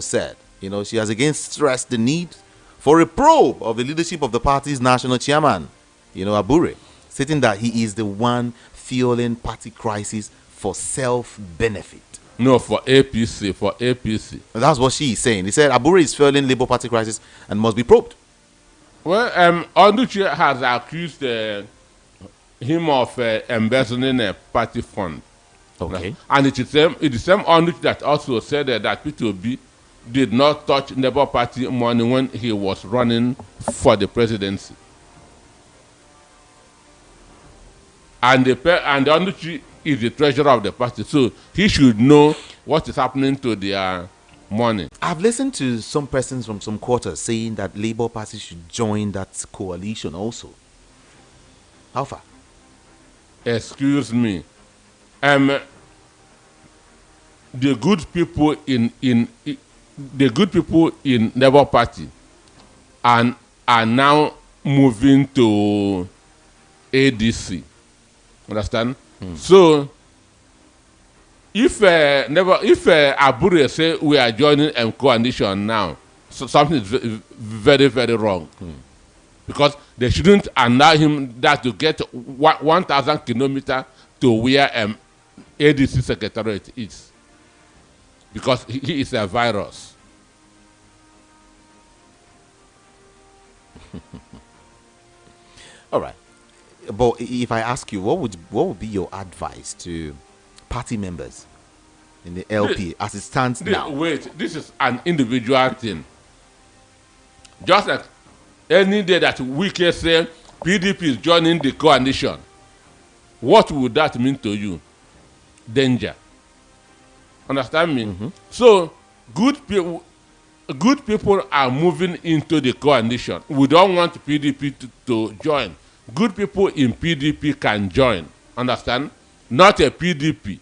A: said. She has again stressed the need for a probe of the leadership of the party's national chairman, Abure, stating that he is the one fueling party crisis for self-benefit.
F: No, for APC.
A: That's what she is saying. He said Abure is fueling Labour Party crisis and must be probed.
F: Well, Onuchi has accused him of embezzling a party fund.
A: Okay.
F: And it is the same Onuchi that also said that P2B did not touch Labour Party money when he was running for the presidency. And Onuchi is the treasurer of the party, so he should know what is happening to their money.
A: I've listened to some persons from some quarters saying that Labour Party should join that coalition also. How far?
F: Excuse me. The good people in Labour Party are now moving to ADC. Understand? So if Abure say we are joining a coalition now, so something is very, very wrong. Because they shouldn't allow him that to get 1,000 kilometers to where ADC secretariat is. Because he is a virus.
A: All right. But if I ask you, what would be your advice to party members in the LP as it stands now?
F: Wait, this is an individual thing. Just like any day that we can say PDP is joining the coalition, what would that mean to you? Danger. Understand me? So good people are moving into the coalition. We don't want PDP to join. Good people in PDP can join. Understand? Not a PDP.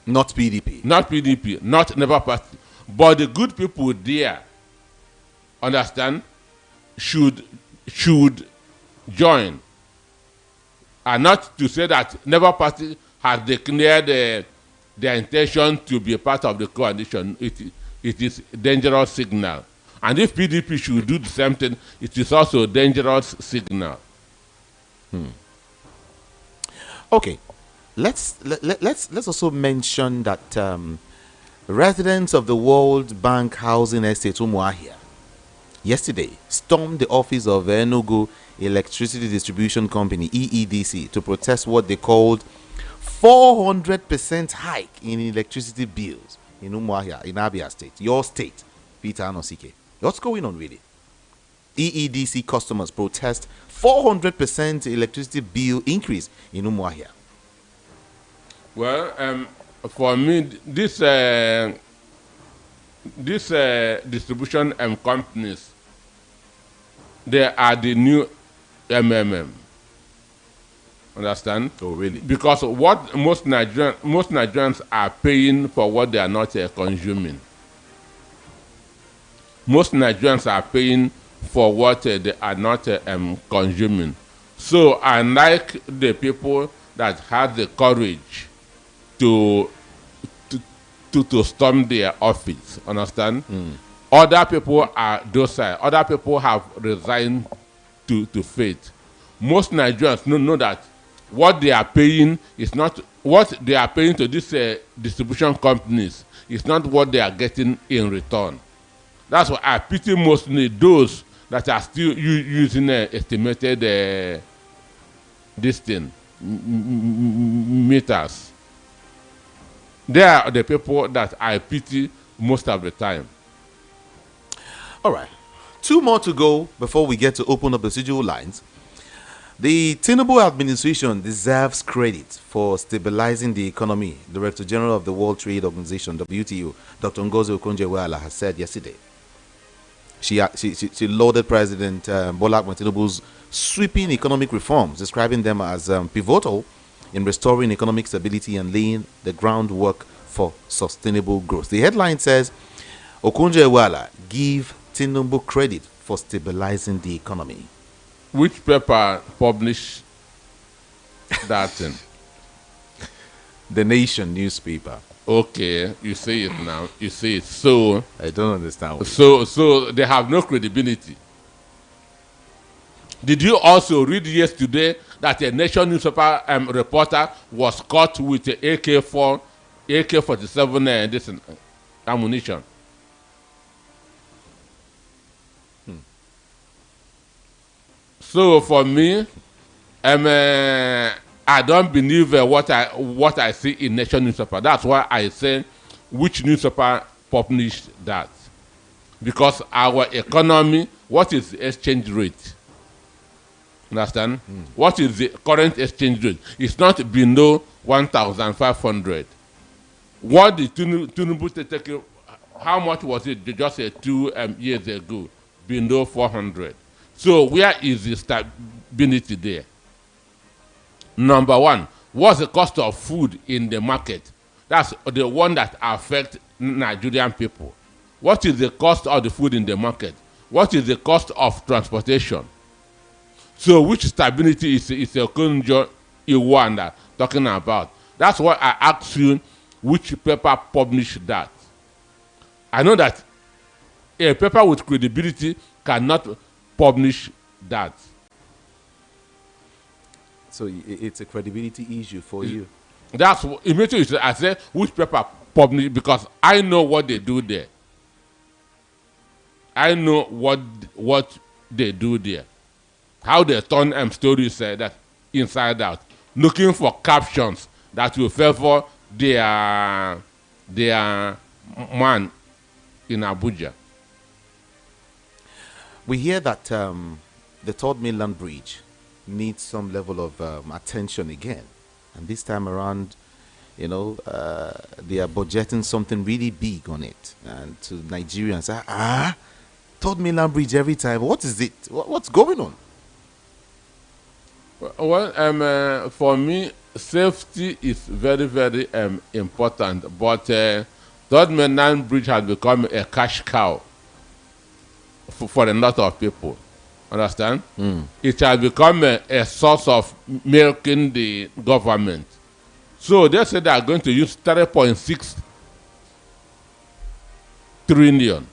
A: Not PDP.
F: Not PDP. Not Labour Party. But the good people there, understand, should join, and not to say that Labour Party has declared their intention to be a part of the coalition. It is a dangerous signal. And if PDP should do the same thing, it is also a dangerous signal.
A: Okay, let's also mention that residents of the World Bank housing estate Umuahia yesterday stormed the office of Enugu Electricity Distribution Company (EEDC) to protest what they called 400% hike in electricity bills in Umuahia, in Abia State, your state, Peter Anosike. What's going on really? EEDC customers protest 400% electricity bill increase in Umuahia.
F: Well, for me, this distribution companies, they are the new MMM. Understand?
A: Oh, really?
F: Because what most Nigerians are paying for what they are not consuming. Most Nigerians are paying for what they are not consuming. So unlike the people that have the courage to storm their office, understand? Other people are docile. Other people have resigned to fate. Most Nigerians know that what they are paying is not what they are paying to these distribution companies is not what they are getting in return. That's why I pity mostly those that are still using estimated this thing meters. They are the people that I pity most of the time.
A: All right. 2 more to go before we get to open up the studio lines. The Tinubu administration deserves credit for stabilizing the economy. Director General of the World Trade Organization, WTO, Dr. Ngozi Okonjo-Iweala, has said yesterday. She lauded President Bola Ahmed Tinubu's sweeping economic reforms, describing them as pivotal in restoring economic stability and laying the groundwork for sustainable growth. The headline says, Okonjo-Iweala give Tinubu credit for stabilizing the economy.
F: Which paper published that thing?
A: The Nation newspaper.
F: Okay, you see it now. You see it. So
A: I don't understand.
F: So they have no credibility. Did you also read yesterday that a Nation newspaper reporter was caught with a AK-47 this ammunition? So for me, I don't believe what I see in Nation newspaper. That's why I say which newspaper published that. Because our economy, what is the exchange rate? Understand? What is the current exchange rate? It's not below 1,500. What did Tinubu take? How much was it just 2 years ago? Below 400. So where is the stability there? Number one, what's the cost of food in the market? That's the one that affects Nigerian people. What is the cost of the food in the market? What is the cost of transportation? So which stability is a Okonjo Iweala talking about? That's why I asked you which paper published that. I know that a paper with credibility cannot publish that.
A: So it's a credibility issue for you.
F: That's immediately I say which paper publish, because I know what they do there. I know what they do there. How they turn stories that inside out, looking for captions that will favor their man in Abuja.
A: We hear that the third mainland bridge needs some level of attention again, and this time around, they are budgeting something really big on it, and to Nigerians, third mainland bridge every time. What is it? What's going on?
F: Well, for me, safety is very, very important, but third mainland bridge has become a cash cow for a lot of people. Understand? It has become a source of milking the government. So they say they are going to use 3.6 trillion.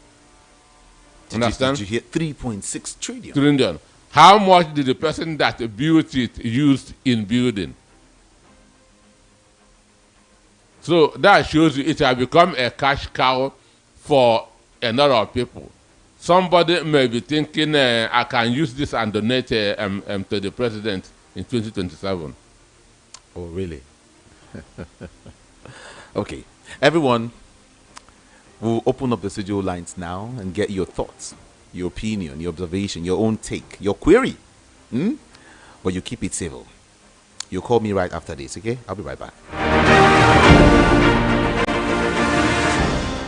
F: Understand?
A: Did you hear 3.6 trillion?
F: Trillion. How much did the person that built it use in building? So that shows you it has become a cash cow for a lot of people. Somebody may be thinking, I can use this and donate to the president in 2027.
A: Oh, really? Okay. Everyone, we'll open up the studio lines now and get your thoughts, your opinion, your observation, your own take, your query. But you keep it civil. You call me right after this, okay? I'll be right back.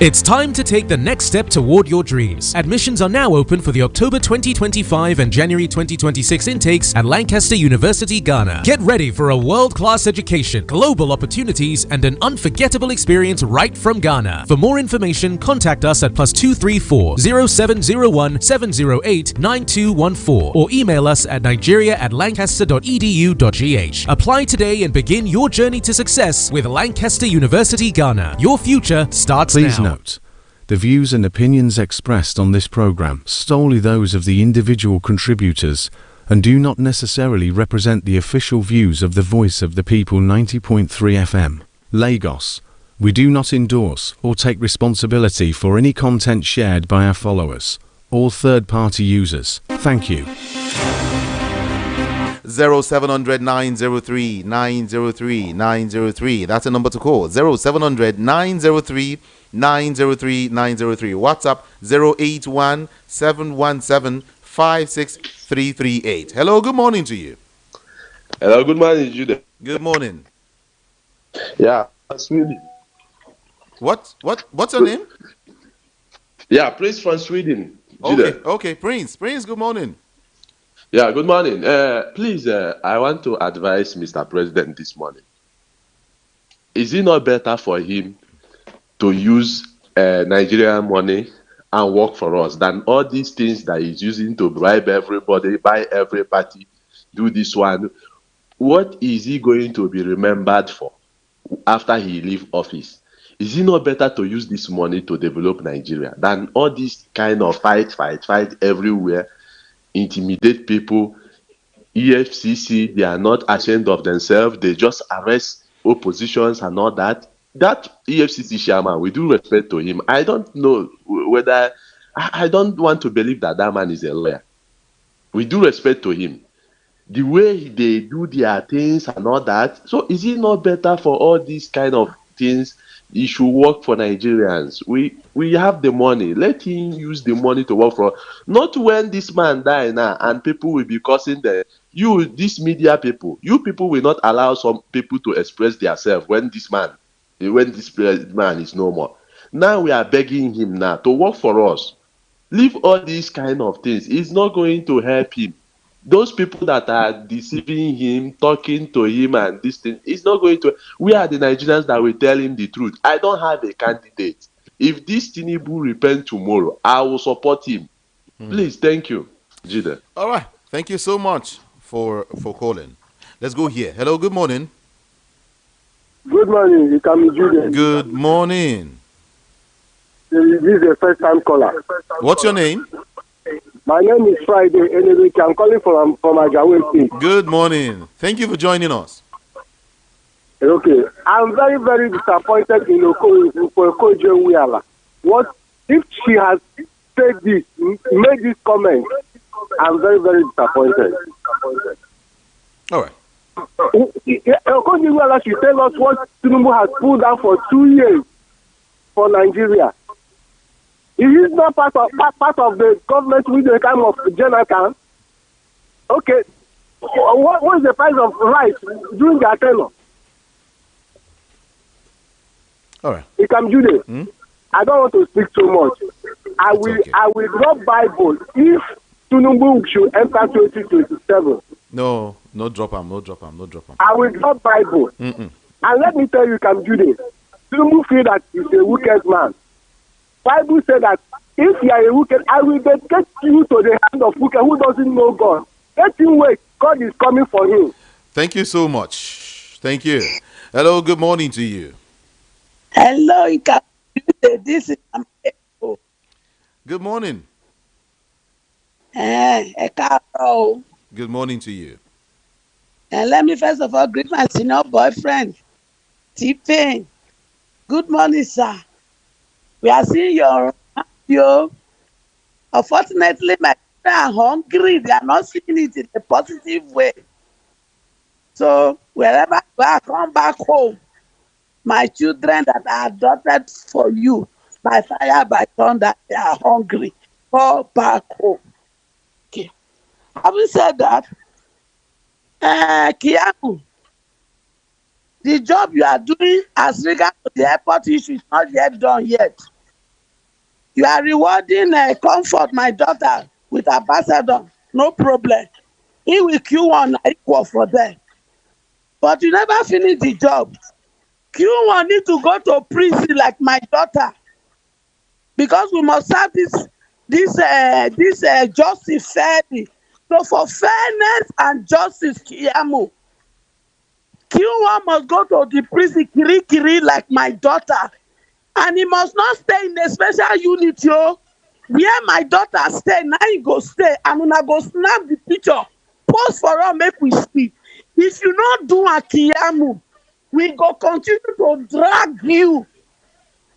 G: It's time to take the next step toward your dreams. Admissions are now open for the October 2025 and January 2026 intakes at Lancaster University, Ghana. Get ready for a world-class education, global opportunities, and an unforgettable experience right from Ghana. For more information, contact us at +234 0701 708 9214 or email us at nigeria@lancaster.edu.gh. Apply today and begin your journey to success with Lancaster University, Ghana. Your future starts now.
H: Note: the views and opinions expressed on this program solely those of the individual contributors and do not necessarily represent the official views of the Voice of the People 90.3 FM, Lagos. We do not endorse or take responsibility for any content shared by our followers or third-party users. Thank you.
A: 0700 903 903 903. That's a number to call. 0700 903 903 903. WhatsApp 081 717 56338. Hello, good morning to you.
I: Hello, good morning, Judah.
A: Good morning.
I: Yeah, Sweden.
A: What's your name?
I: Yeah, Prince from Sweden.
A: Okay, Prince, good morning.
I: Yeah, good morning. Please, I want to advise Mr. President this morning. Is it not better for him to use Nigerian money and work for us than all these things that he's using to bribe everybody, buy every party, do this one? What is he going to be remembered for after he leave office? Is it not better to use this money to develop Nigeria than all this kind of fight everywhere, intimidate people? EFCC, they are not ashamed of themselves. They just arrest oppositions and all that. That EFCC chairman, with due respect to him, I don't know whether, I don't want to believe that that man is a lawyer. With due respect to him, the way they do their things and all that. So is it not better for all these kind of things? It should work for Nigerians. We have the money. Let him use the money to work for us. Not when this man die now and people will be causing these media people. You people will not allow some people to express themselves when this man is no more. Now we are begging him now to work for us. Leave all these kind of things. It's not going to help him. Those people that are deceiving him, talking to him and this thing, it's not going to. We are the Nigerians that will tell him the truth. I don't have a candidate. If this Tinubu repent tomorrow, I will support him. Please, thank you, Jide.
A: All right. Thank you so much for calling. Let's go here. Hello, good morning.
J: Good morning. You can be Jide.
A: Good morning.
J: This is a first-time caller.
A: What's your name?
J: My name is Friday Enrique. I'm calling from Agawe State.
A: Good morning. Thank you for joining us.
J: Okay. I'm very, very disappointed in Okoje. What if she has said this, made this comment? I'm very, very disappointed.
A: All right.
J: Okoje should tell us what Tinubu has pulled out for 2 years for Nigeria. Is this not part of the government with the kind of Jonathan? Okay. What is the price of rice during their tenure?
A: All right.
J: You can do this. I don't want to speak too much. I will not buy vote if Tinubu should enter 2027.
A: No drop him.
J: I will not buy vote. And let me tell you, can do this. Tinubu feel that he's a wicked man. Bible said that if you are a wicked, I will dedicate you to the hand of wicked who doesn't know God. Let him wait. God is coming for him.
A: Thank you so much. Thank you. Hello, good morning to you.
K: Hello, this is
A: Good morning.
K: ẹ káàárọ̀ o.
A: Good morning to you.
K: And let me first of all greet my senior boyfriend, T-Pain. Good morning, sir. We are seeing your video. Unfortunately, my children are hungry. They are not seeing it in a positive way. So wherever you are, come back home. My children that are adopted for you by fire, by thunder, they are hungry. Go back home. Okay. Having said that, Kiamu, the job you are doing as regards to the airport issue is not yet done yet. You are rewarding Comfort, my daughter, with ambassador. No problem. He will Q1 equal for them. But you never finish the job. Q1 need to go to prison like my daughter, because we must have this justice fairly. So for fairness and justice, Kiamu, Q1 must go to the prison Kiri like my daughter, and he must not stay in a special unit, yo. Where my daughter stay, now he go stay, and una go snap the picture, post for her, make we see. If you not do a Kiamu, we go continue to drag you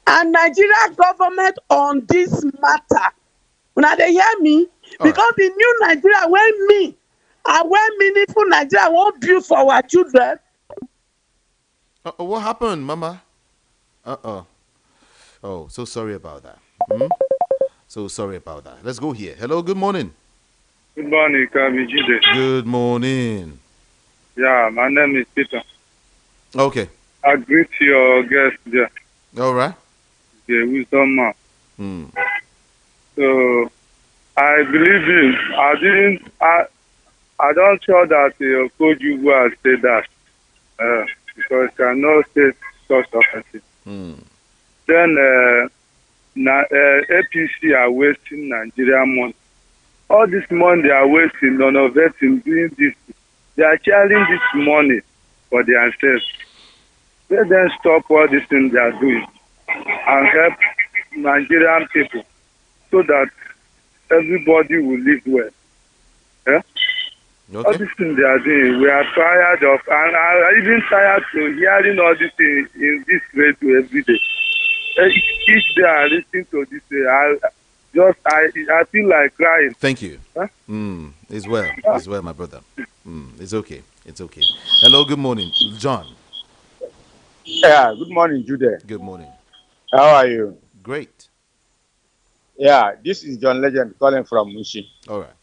K: and Nigeria government on this matter. Una dey hear me? Because the new Nigeria when me and when meaningful Nigeria won't build for our children.
A: What happened, Mama? Oh, so sorry about that. So sorry about that. Let's go here. Hello, good morning.
L: Good morning, Kamijide.
A: Good morning.
L: Yeah, my name is Peter.
A: Okay.
L: I greet your guest there.
A: All right.
L: The wisdom man. So I believe him. I don't sure that Coach Ugo has said that. Because cannot say such of a thing. Then APC are wasting Nigerian money. All this money they are wasting, none of it in doing this. They are charging this money for themselves. Let them stop all these things they are doing and help Nigerian people so that everybody will live well. Yeah?
A: Okay.
L: All these things they are doing, we are tired of, and I'm even tired of hearing all these things in this radio every day. Each day I listen to this, I feel like crying.
A: Thank you.
L: Huh?
A: It's well, my brother. It's okay. It's okay. Hello, good morning, John.
M: Yeah, good morning, Jude.
A: Good morning.
M: How are you?
A: Great.
M: Yeah, this is John Legend calling from Mushi.
A: All right.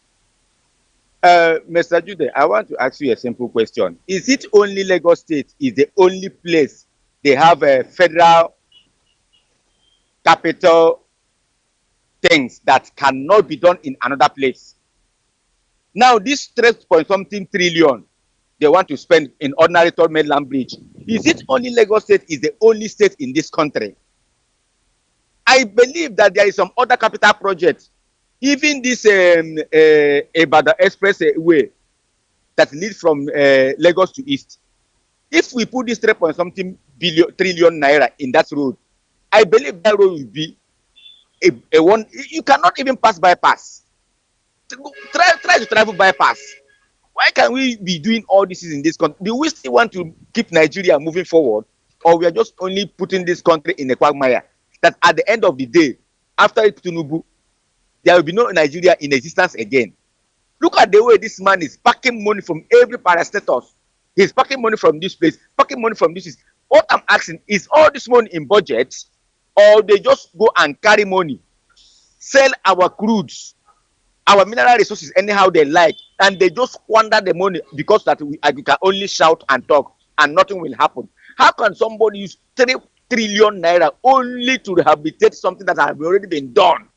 M: Mr. Jude, I want to ask you a simple question. Is it only Lagos State is the only place they have a federal capital things that cannot be done in another place? Now, this 3.something trillion they want to spend in ordinary Third Mainland Bridge, is it only Lagos State is the only state in this country? I believe that there is some other capital projects, even this Ibadan Expressway that leads from Lagos to East. If we put this 3.something trillion naira in that road, I believe that road will be a one. You cannot even pass bypass. Try to travel bypass. Why can we be doing all this in this country? Do we still want to keep Nigeria moving forward, or we are just only putting this country in a quagmire that at the end of the day, after Tinubu, there will be no Nigeria in existence again? Look at the way this man is packing money from every parastatus. He's packing money from this place, packing money from this. What I'm asking is, all this money in budget, or they just go and carry money, sell our crudes, our mineral resources anyhow they like, and they just squander the money because that we can only shout and talk and nothing will happen? How can somebody use 3 trillion naira only to rehabilitate something that has already been done?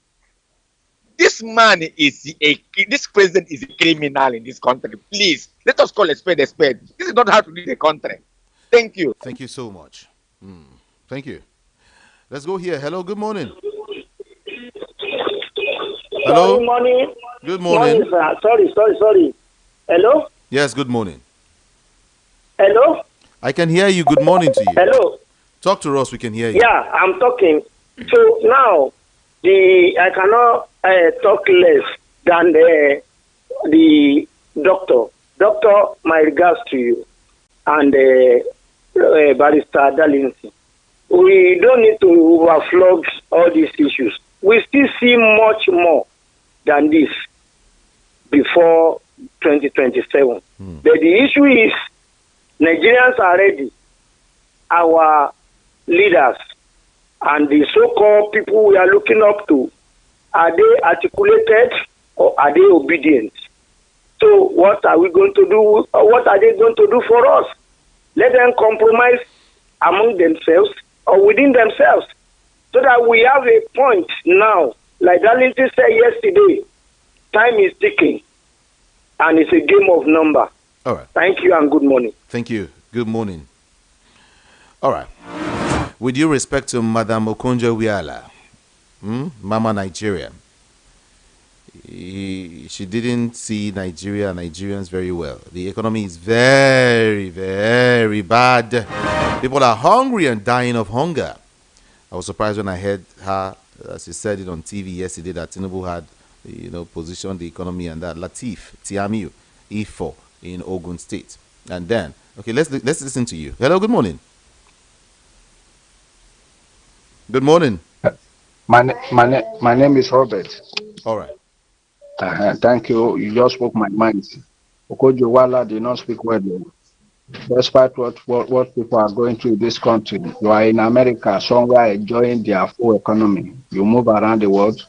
M: This man this president is a criminal in this country. Please, let us call a spade a spade. This is not how to lead a country. Thank you.
A: Thank you so much. Thank you. Let's go here. Hello, good morning. Hello?
N: Sorry, morning.
A: Good morning.
N: Sir. Sorry. Hello?
A: Yes, good morning.
N: Hello?
A: I can hear you. Good morning to you.
N: Hello?
A: Talk to us. We can hear you.
N: Yeah, I'm talking. So now, I cannot talk less than the doctor. Doctor, my regards to you. And Barrister Darlington. We don't need to overflog all these issues. We still see much more than this before 2027. But the issue is Nigerians are ready. Our leaders and the so-called people we are looking up to, are they articulated or are they obedient? So what are we going to do? What are they going to do for us? Let them compromise among themselves or within themselves so that we have a point now. Like Darlington said yesterday, time is ticking and it's a game of number.
A: All right.
N: Thank you and good morning.
A: Thank you. Good morning. All right. With due respect to Madam Okonjo-Iweala, Mama Nigeria, she didn't see Nigerians very well. The economy is very, very bad. People are hungry and dying of hunger. I was surprised when I heard her, she said it on TV yesterday, that Tinubu had, positioned the economy and that Latif Tiamiu E4 in Ogun State. And then, okay, let's listen to you. Hello, good morning. Good morning.
O: My name is Robert.
A: All right.
O: Thank you. You just spoke my mind. Okonjo-Iweala did not speak well. Despite what people are going through in this country, you are in America, somewhere enjoying their full economy. You move around the world.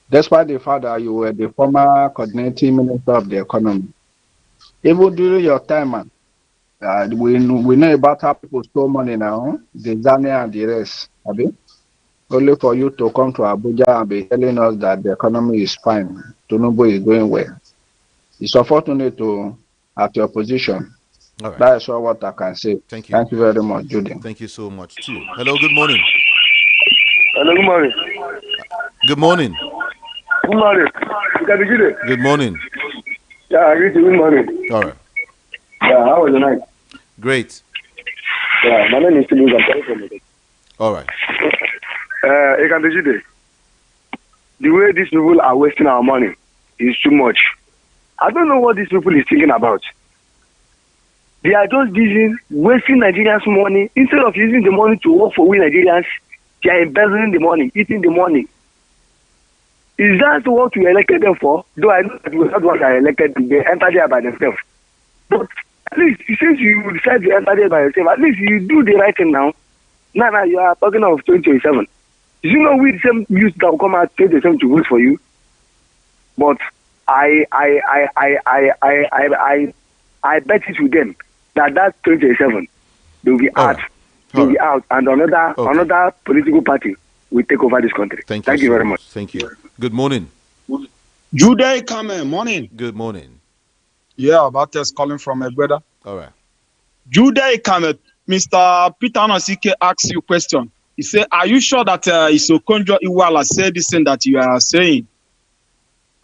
O: Despite the fact that you were the former coordinating minister of the economy, even during your time, man, we know about how people stole money now, the Zania and the rest. Only for you to come to Abuja and be telling us that the economy is fine, Tinubu is doing well. It's unfortunate at your position.
A: All right.
O: That is all what I can say.
A: Thank you.
O: Thank you very much, Judy.
A: Thank you so much, too. Hello, good morning.
D: Hello, good morning.
A: Good morning.
D: Good morning.
A: Good morning.
D: Yeah, I agree. Good morning.
A: All right.
D: Yeah, how was the night?
A: Great.
D: Yeah, my name is Tinubu. I'm calling from it.
A: All right.
D: The way these people are wasting our money is too much. I don't know what these people is thinking about. They are just busy wasting Nigerians' money. Instead of using the money to work for we Nigerians, they are embezzling the money, eating the money. Is that what we elected them for? Though I know that we not what I elected them, they enter there by themselves. But at least since you decide to enter there by yourself, at least you do the right thing now. Now you are talking of 2027. You know we the same youth that will come out 2027 to vote for you. But I bet it with them that 2027 they will be out. They will be out, and another political party will take over this country. Thank you very much.
A: Thank you. Good morning.
P: Jude come morning.
A: Good morning.
P: Yeah, Bates calling from Egbeda.
A: All right.
P: Jude come. Mr. Peter Nasike asks you a question. He said, are you sure that it's Okonjo-Iweala said this thing that you are saying?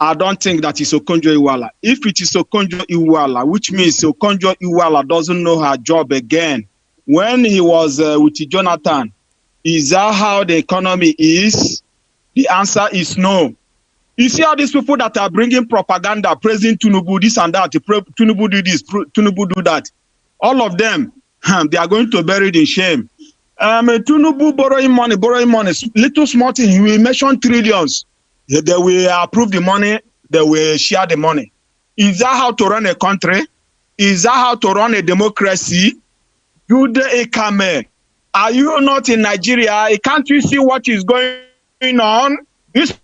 P: I don't think that it's Okonjo-Iweala. If it is Okonjo-Iweala, which means Okonjo-Iweala doesn't know her job again. When he was with Jonathan, is that how the economy is? The answer is no. You see all these people that are bringing propaganda, praising Tinubu, this and that, Tinubu do this, Tinubu do that. All of them, they are going to bury it in shame. Tinubu borrowing money, little small thing, he will mention trillions. They will approve the money, they will share the money. Is that how to run a country? Is that how to run a democracy? Jude Ekame, are you not in Nigeria? Can't you see what is going on? This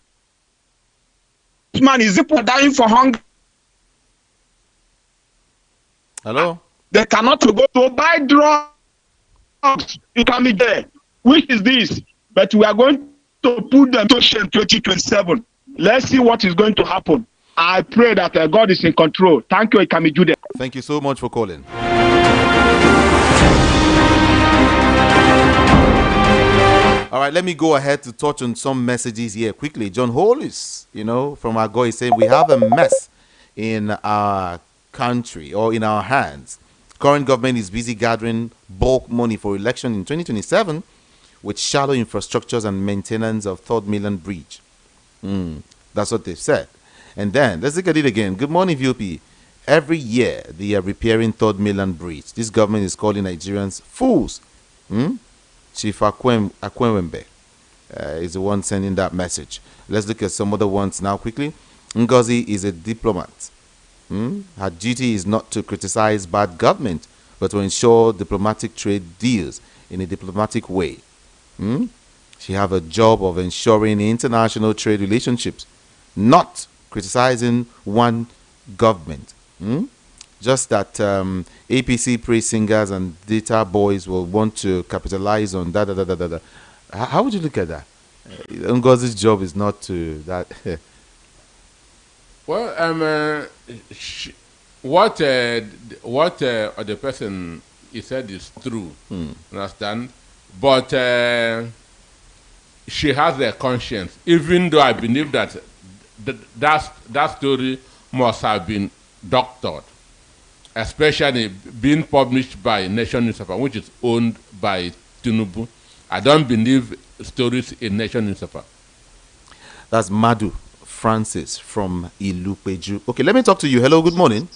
P: man is dying for hunger.
A: Hello?
P: They cannot go to buy drugs. You can be there. Which is this? But we are going to put them to shame 2027. Let's see what is going to happen. I pray that God is in control. Thank you, Ikami Jude.
A: Thank you so much for calling. All right, let me go ahead to touch on some messages here quickly. John Hollis, from Ago is saying we have a mess in our country or in our hands. Current government is busy gathering bulk money for election in 2027 with shallow infrastructures and maintenance of third mainland bridge. That's what they've said. And then, let's look at it again. Good morning, VOP. Every year, they are repairing third mainland bridge. This government is calling Nigerians fools. Chief Akwembe is the one sending that message. Let's look at some other ones now quickly. Ngozi is a diplomat. Her duty is not to criticize bad government, but to ensure diplomatic trade deals in a diplomatic way. She have a job of ensuring international trade relationships, not criticizing one government. Just that APC praise singers and data boys will want to capitalize on that. How would you look at that? Ngozi's job is not to that.
F: Well, what the person he said is true. Understand? But she has a conscience. Even though I believe that that story must have been doctored, especially being published by Nation Newspaper, which is owned by Tinubu. I don't believe stories in Nation Newspaper.
A: That's Madu Francis from Ilupeju. Okay, let me talk to you. Hello, good morning.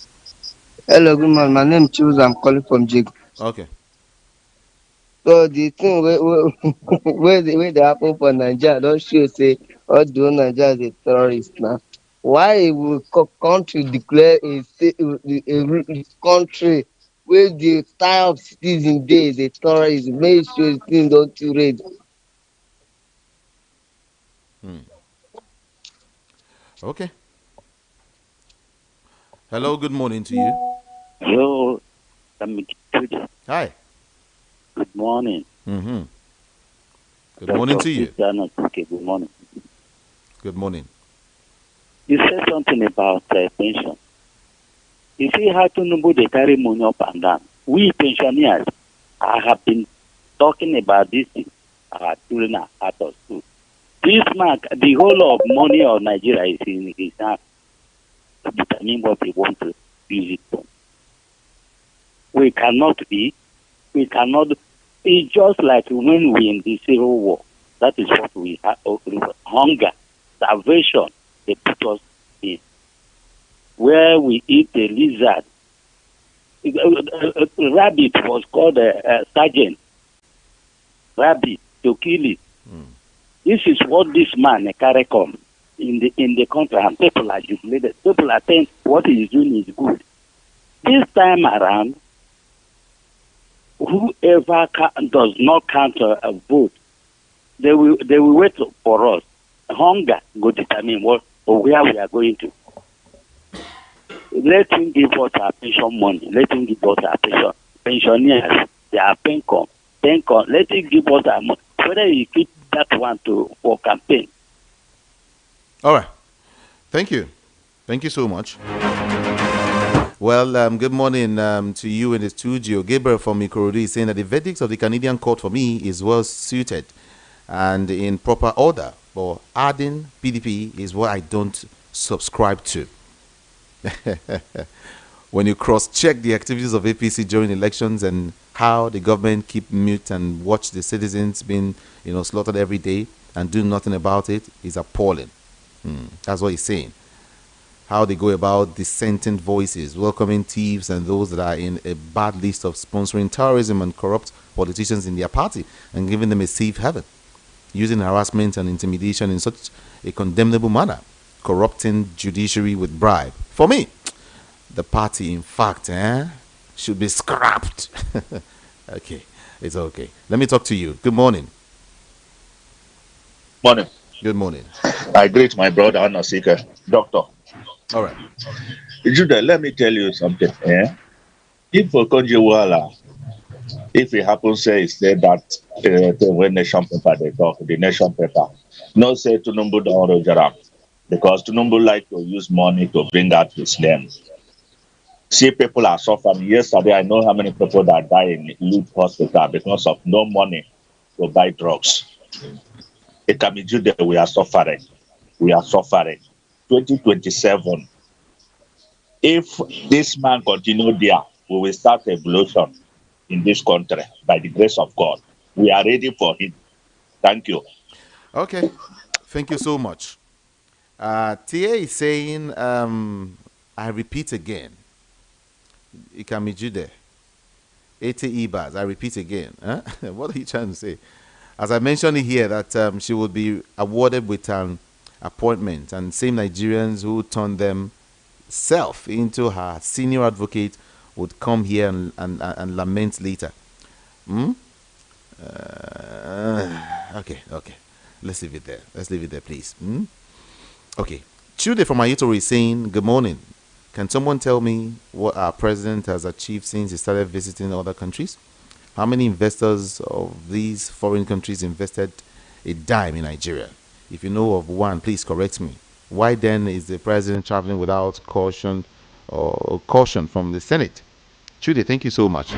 Q: Hello, good morning. My name is Chuz. I'm calling from Jig.
A: Okay.
Q: So the thing where they happen for Nigeria don't show say all the Nigeria is a terrorist now. Why will country declare a country where the type of citizen there is a terrorist? Make sure the thing don't read.
A: Okay. Hello, good morning to you.
R: Hello,
A: Hi.
R: Good morning.
A: Good morning to you.
R: Okay, good morning.
A: Good morning.
R: You said something about pension. You see how Tinubu they carry money up and down. We pensioners, I have been talking about this thing during our adult school. This man, the whole of money of Nigeria is in his hand to determine what we want to use it for. We cannot, it's just like when we in the Civil War. That is what we have, hunger, starvation, they put us in. Where we eat the lizard. Rabbit was called a sergeant. Rabbit, to kill it. This is what this man carry come in the country, and people are jubilated. People are saying what he is doing is good. This time around, whoever does not count a vote, they will wait for us. Hunger will determine where we are going to. Let him give us our pension money. Let him give us our pension. Pensioners, they are pencom. Let him give us our money. Whether he keep that one for campaign.
A: All right. Thank you. Thank you so much. Well, good morning to you in the studio. Gabriel from Ikorodu is saying that the verdict of the Canadian court for me is well suited and in proper order. But adding PDP is what I don't subscribe to. When you cross-check the activities of APC during elections and how the government keep mute and watch the citizens being, slaughtered every day and do nothing about it, is appalling. That's what he's saying. How they go about dissenting voices, welcoming thieves and those that are in a bad list of sponsoring terrorism and corrupt politicians in their party and giving them a safe haven, using harassment and intimidation in such a condemnable manner, corrupting judiciary with bribe. For me, the party, in fact, should be scrapped. Okay, it's okay. Let me talk to you. Good morning.
S: Morning.
A: Good morning.
S: I greet my brother Anasika, doctor.
A: All right.
S: Judah, let me tell you something. If Okonjo-Iweala, if it happens, say that when nation paper they talk, the nation paper, no say Tinubu don't Rojaram, because Tinubu like to use money to bring out his name. See, people are suffering. Yesterday, I know how many people that die in Loop Hospital because of no money to buy drugs. Ekamijude, we are suffering. We are suffering. 2027. If this man continue there, we will start evolution in this country by the grace of God. We are ready for him. Thank you.
A: Okay. Thank you so much. TA is saying, I repeat again, Ikamijude, 80 bars. I repeat again. Huh? What are you trying to say? As I mentioned here, that she will be awarded with an appointment, and same Nigerians who turned themselves into her senior advocate would come here and lament later. Hmm? Okay. Let's leave it there. Let's leave it there, please. Hmm? Okay. Chude from Ayutthaya is saying, good morning. Can someone tell me what our president has achieved since he started visiting other countries? How many investors of these foreign countries invested a dime in Nigeria? If you know of one, please correct me. Why then is the president traveling without caution or caution from the Senate? Chude, thank you so much.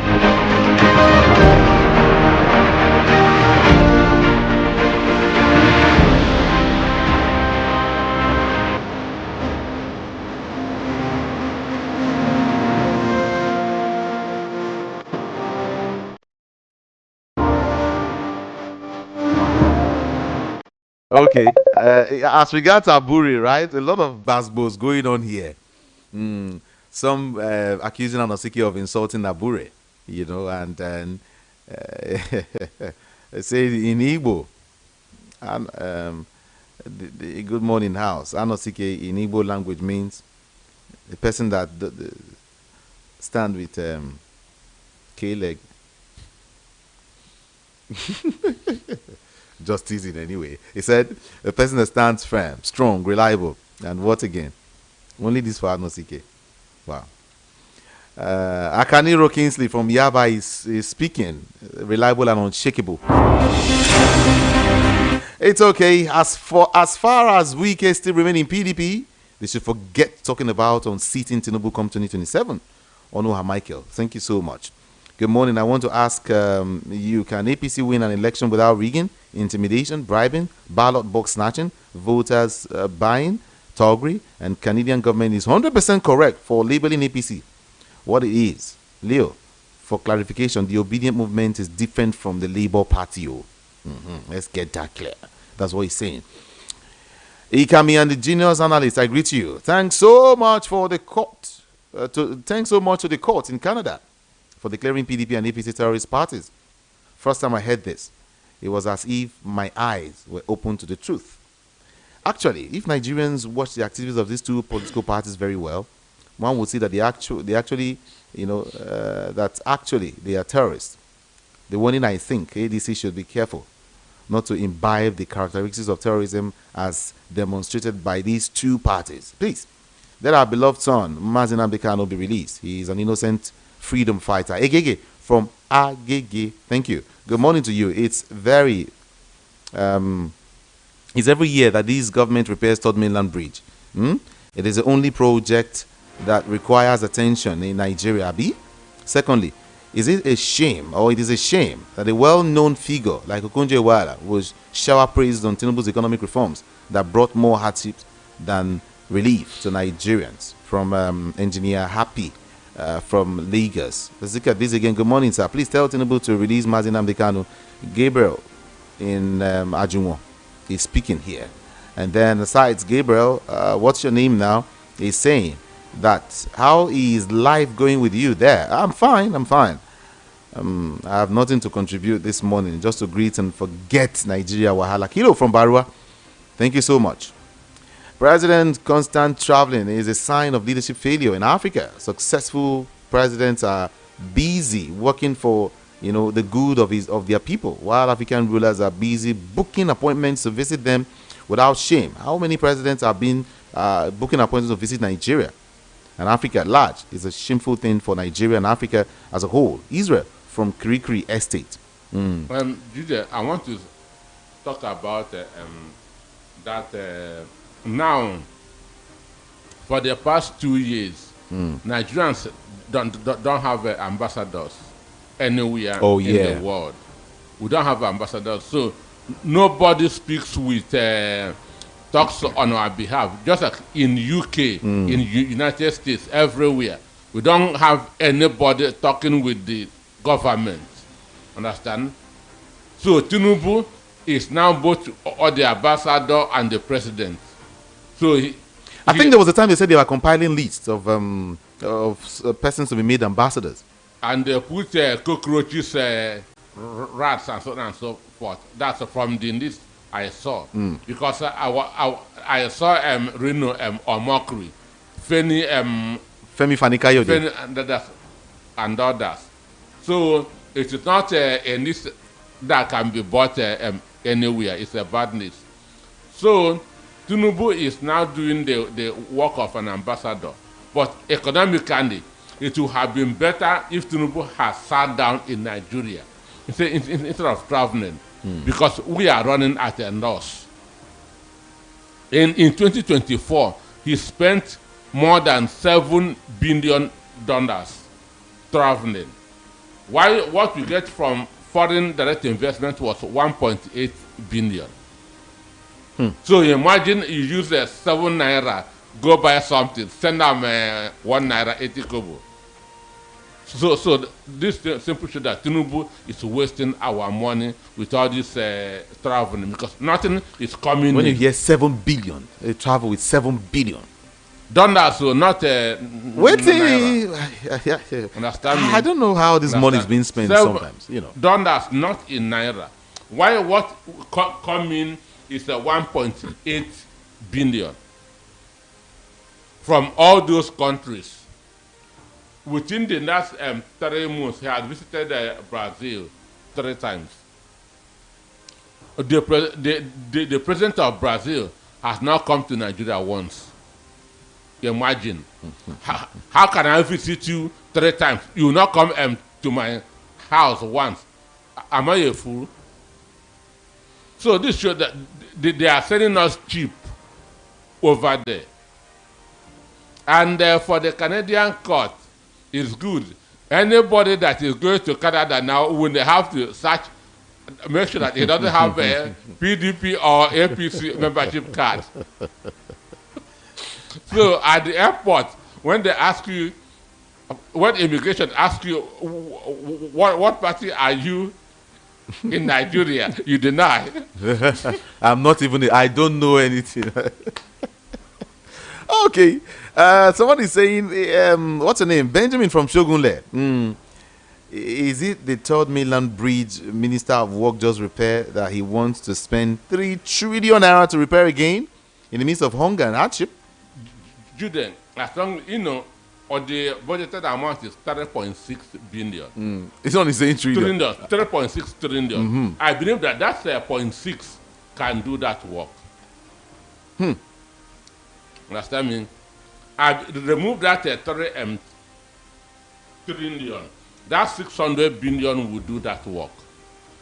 A: Okay. As regards Aburi, right? A lot of basbos going on here. Some accusing Anosike of insulting Abure, and then say in Igbo, and the good morning house. Anosike in Igbo language means the person that stand with K-leg. Just teasing anyway. He said a person that stands firm, strong, reliable, and what again? Only this for Anosike. Wow. Akaniro Kingsley from Yaba is speaking. Reliable and unshakable. It's okay. As far as we can still remain in PDP, they should forget talking about unseating Tinubu come 2027. Onoha Michael, thank you so much. Good morning. I want to ask you, can APC win an election without rigging, intimidation, bribing, ballot box snatching, voters buying, toggery, and Canadian government is 100% correct for labeling APC what it is? Leo, for clarification, the obedient movement is different from the Labour Party. Let's get that clear. That's what he's saying. Ikami and the genius analyst, I greet you. Thanks so much for the court. Thanks so much to the court in Canada for declaring PDP and APC terrorist parties. First time I heard this, it was as if my eyes were open to the truth. Actually, if Nigerians watch the activities of these two political parties very well, one would see that they actually are terrorists. The warning, I think, ADC should be careful not to imbibe the characteristics of terrorism as demonstrated by these two parties. Please, let our beloved son, Mazi Nnamdi Kanu, be released. He is an innocent freedom fighter. Egege from Agege. Thank you. Good morning to you. It's every year that this government repairs Third Mainland Bridge. It is the only project that requires attention in Nigeria. Secondly, is it a shame, or it is a shame, that a well-known figure like Okonjo-Iweala was shower praised on Tinubu's economic reforms that brought more hardships than relief to Nigerians? From Engineer Happy from Lagos. Let's look at this again. Good morning, sir. Please tell Tinubu to release Mazi Nnamdi Kanu. Gabriel in Ajunwo is speaking here. And then besides Gabriel, what's your name now? Is saying that how is life going with you there? I'm fine. I have nothing to contribute this morning, just to greet and forget Nigeria Wahala. Kilo from Barua, thank you so much. President constant traveling is a sign of leadership failure in Africa. Successful presidents are busy working for the good of their people, while African rulers are busy booking appointments to visit them without shame. How many presidents have been booking appointments to visit Nigeria and Africa at large? Is a shameful thing for Nigeria and Africa as a whole. Israel from Kirikiri Estate.
F: Jude, I want to talk about that now. For the past 2 years, Nigerians don't have ambassadors anywhere in the world. We don't have ambassadors. So nobody speaks with talks on our behalf. Just like in UK, in United States, everywhere, we don't have anybody talking with the government. Understand? So Tinubu is now both the ambassador and the president. So
A: I think there was a time they said they were compiling lists of persons to be made ambassadors.
F: And they put cockroaches, rats, and so on and so forth. That's from the list I saw. Because I saw Reno Omokri, Femi
A: Fani-Kayode,
F: and others. So it is not a list that can be bought anywhere. It's a bad list. So Tinubu is now doing the work of an ambassador. But economically, it would have been better if Tinubu had sat down in Nigeria instead of traveling, because we are running at a loss. In 2024, he spent more than $7 billion traveling. While what we get from foreign direct investment was 1.8 billion. So imagine you use 7 naira, go buy something, send them 1 naira 80 kobo. So this simply shows that Tinubu is wasting our money with all this traveling, because nothing is coming.
A: When you hear 7 billion, they travel with 7 billion.
F: Dollars, so not
A: waiting.
F: Understand me?
A: I don't know how this money is being spent sometimes.
F: Dollars, not in naira. Why what coming is 1.8 billion from all those countries. Within the last 3 months, he has visited Brazil 3 times. The president of Brazil has now come to Nigeria once. Imagine. How can I visit you 3 times? You will not come to my house once. Am I a fool? So this shows that they are selling us cheap over there. And for the Canadian court, it's good. Anybody that is going to Canada now, when they have to search, make sure that he doesn't have a PDP or APC membership card. So at the airport, when they ask you, when immigration asks you, what party are you in Nigeria, you deny.
A: I'm not even, I don't know anything. Okay. Someone is saying, what's her name? Benjamin from Shogunle. Is it the third mainland bridge Minister of Work just repaired that he wants to spend 3 trillion naira to repair again in the midst of hunger and hardship?
F: Juden, as long or the budgeted amount is 3.6 billion.
A: It's only saying trillion.
F: 3.6 trillion. I believe that 0.6 can do that work. Understand me? I removed that 3 trillion. That 600 billion will do that work,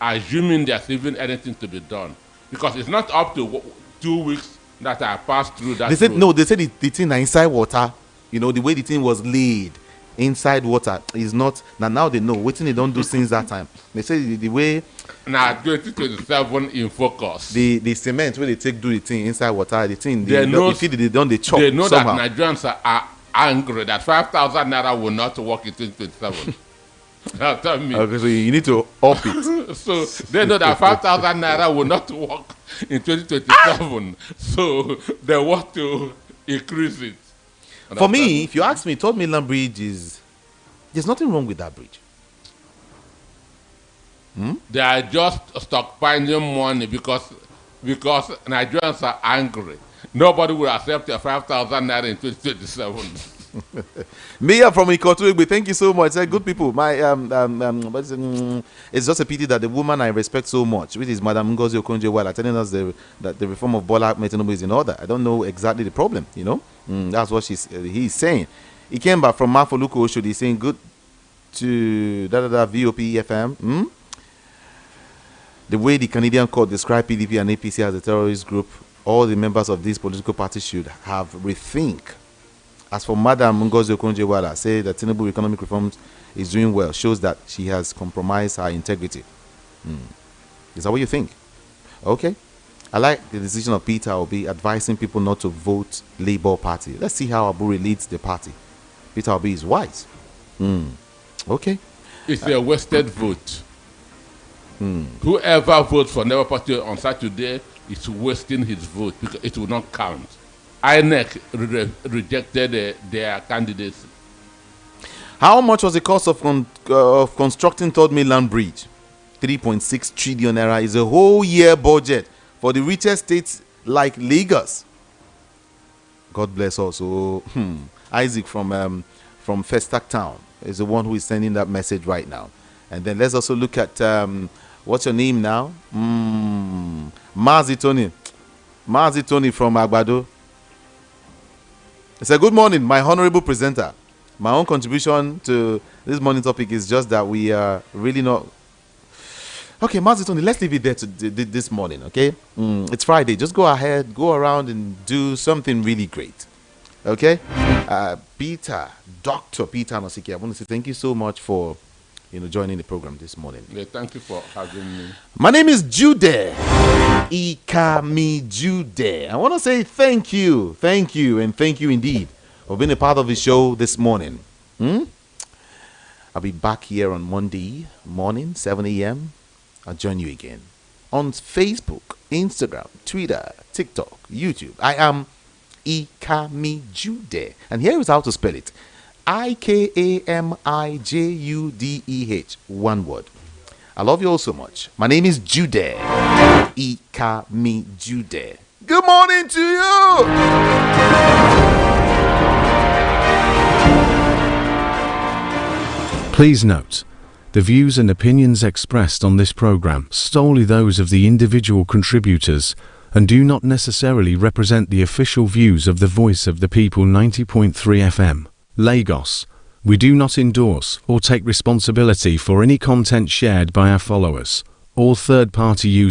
F: assuming there's even anything to be done, because it's not up to 2 weeks that I passed through that.
A: They said no. They said the thing are inside water. The way the thing was laid inside water is not. Now they know. Waiting, they don't do since that time. They say the way.
F: Now 2027 in focus.
A: The cement where they do the thing inside water. The thing they don't they chop.
F: They know
A: somehow.
F: That Nigerians are angry that 5,000 naira will not work in 2027. Tell me.
A: Okay, so you need to up it.
F: So they know that 5,000 naira will not work in 2027. So they want to increase it.
A: For me, if you ask me, Third Mainland Bridge there's nothing wrong with that bridge.
F: They are just stockpiling money because Nigerians are angry. Nobody will accept a 5,000 naira in 2027.
A: Mia from Ikotu, thank you so much. Good people. My it's just a pity that the woman I respect so much, which is Madam Ngozi Okonjo-Iweala, telling us that the reform of Bola Ahmed Tinubu is in order. I don't know exactly the problem. That's what he's saying. He came back from Mafoluku Oshodi, he's saying good to VOP FM. The way the Canadian court described PDP and APC as a terrorist group, all the members of these political parties should have rethink. As for Madam Ngozi Okonjo-Iweala, say that Tinubu economic reforms is doing well, shows that she has compromised her integrity. Is that what you think? Okay. I like the decision of Peter Obi advising people not to vote Labour Party. Let's see how Aburi leads the party. Peter Obi is wise. Okay.
F: It's a wasted vote. Whoever votes for Labour Party on Saturday is wasting his vote because it will not count. INEC rejected their candidacy.
A: How much was the cost of constructing Third Mainland Bridge? 3.6 trillion naira is a whole year budget for the richest states like Lagos. God bless also. Isaac from Festac Town is the one who is sending that message right now. And then let's also look at what's your name now? Mazi Tony from Agbado. It's a good morning, my honorable presenter. My own contribution to this morning topic is just that we are really not. Okay, Mazi Tony, let's leave it there this morning, okay? It's Friday. Just go ahead, go around and do something really great. Okay? Dr. Peter Nosike, I want to say thank you so much for joining the program this morning.
F: Yeah, thank you for having me.
A: My name is Jude. Ikami Jude. I want to say thank you, and thank you indeed for being a part of the show this morning. I'll be back here on Monday morning, 7 a.m. I'll join you again on Facebook, Instagram, Twitter, TikTok, YouTube. I am Ikami Jude, and here is how to spell it: IKAMIJUDEH, one word. I love you all so much. My name is Jude. Ikami Jude. Good morning to you.
H: Please note, the views and opinions expressed on this program solely those of the individual contributors and do not necessarily represent the official views of the Voice of the People 90.3 FM, Lagos. We do not endorse or take responsibility for any content shared by our followers. All third-party users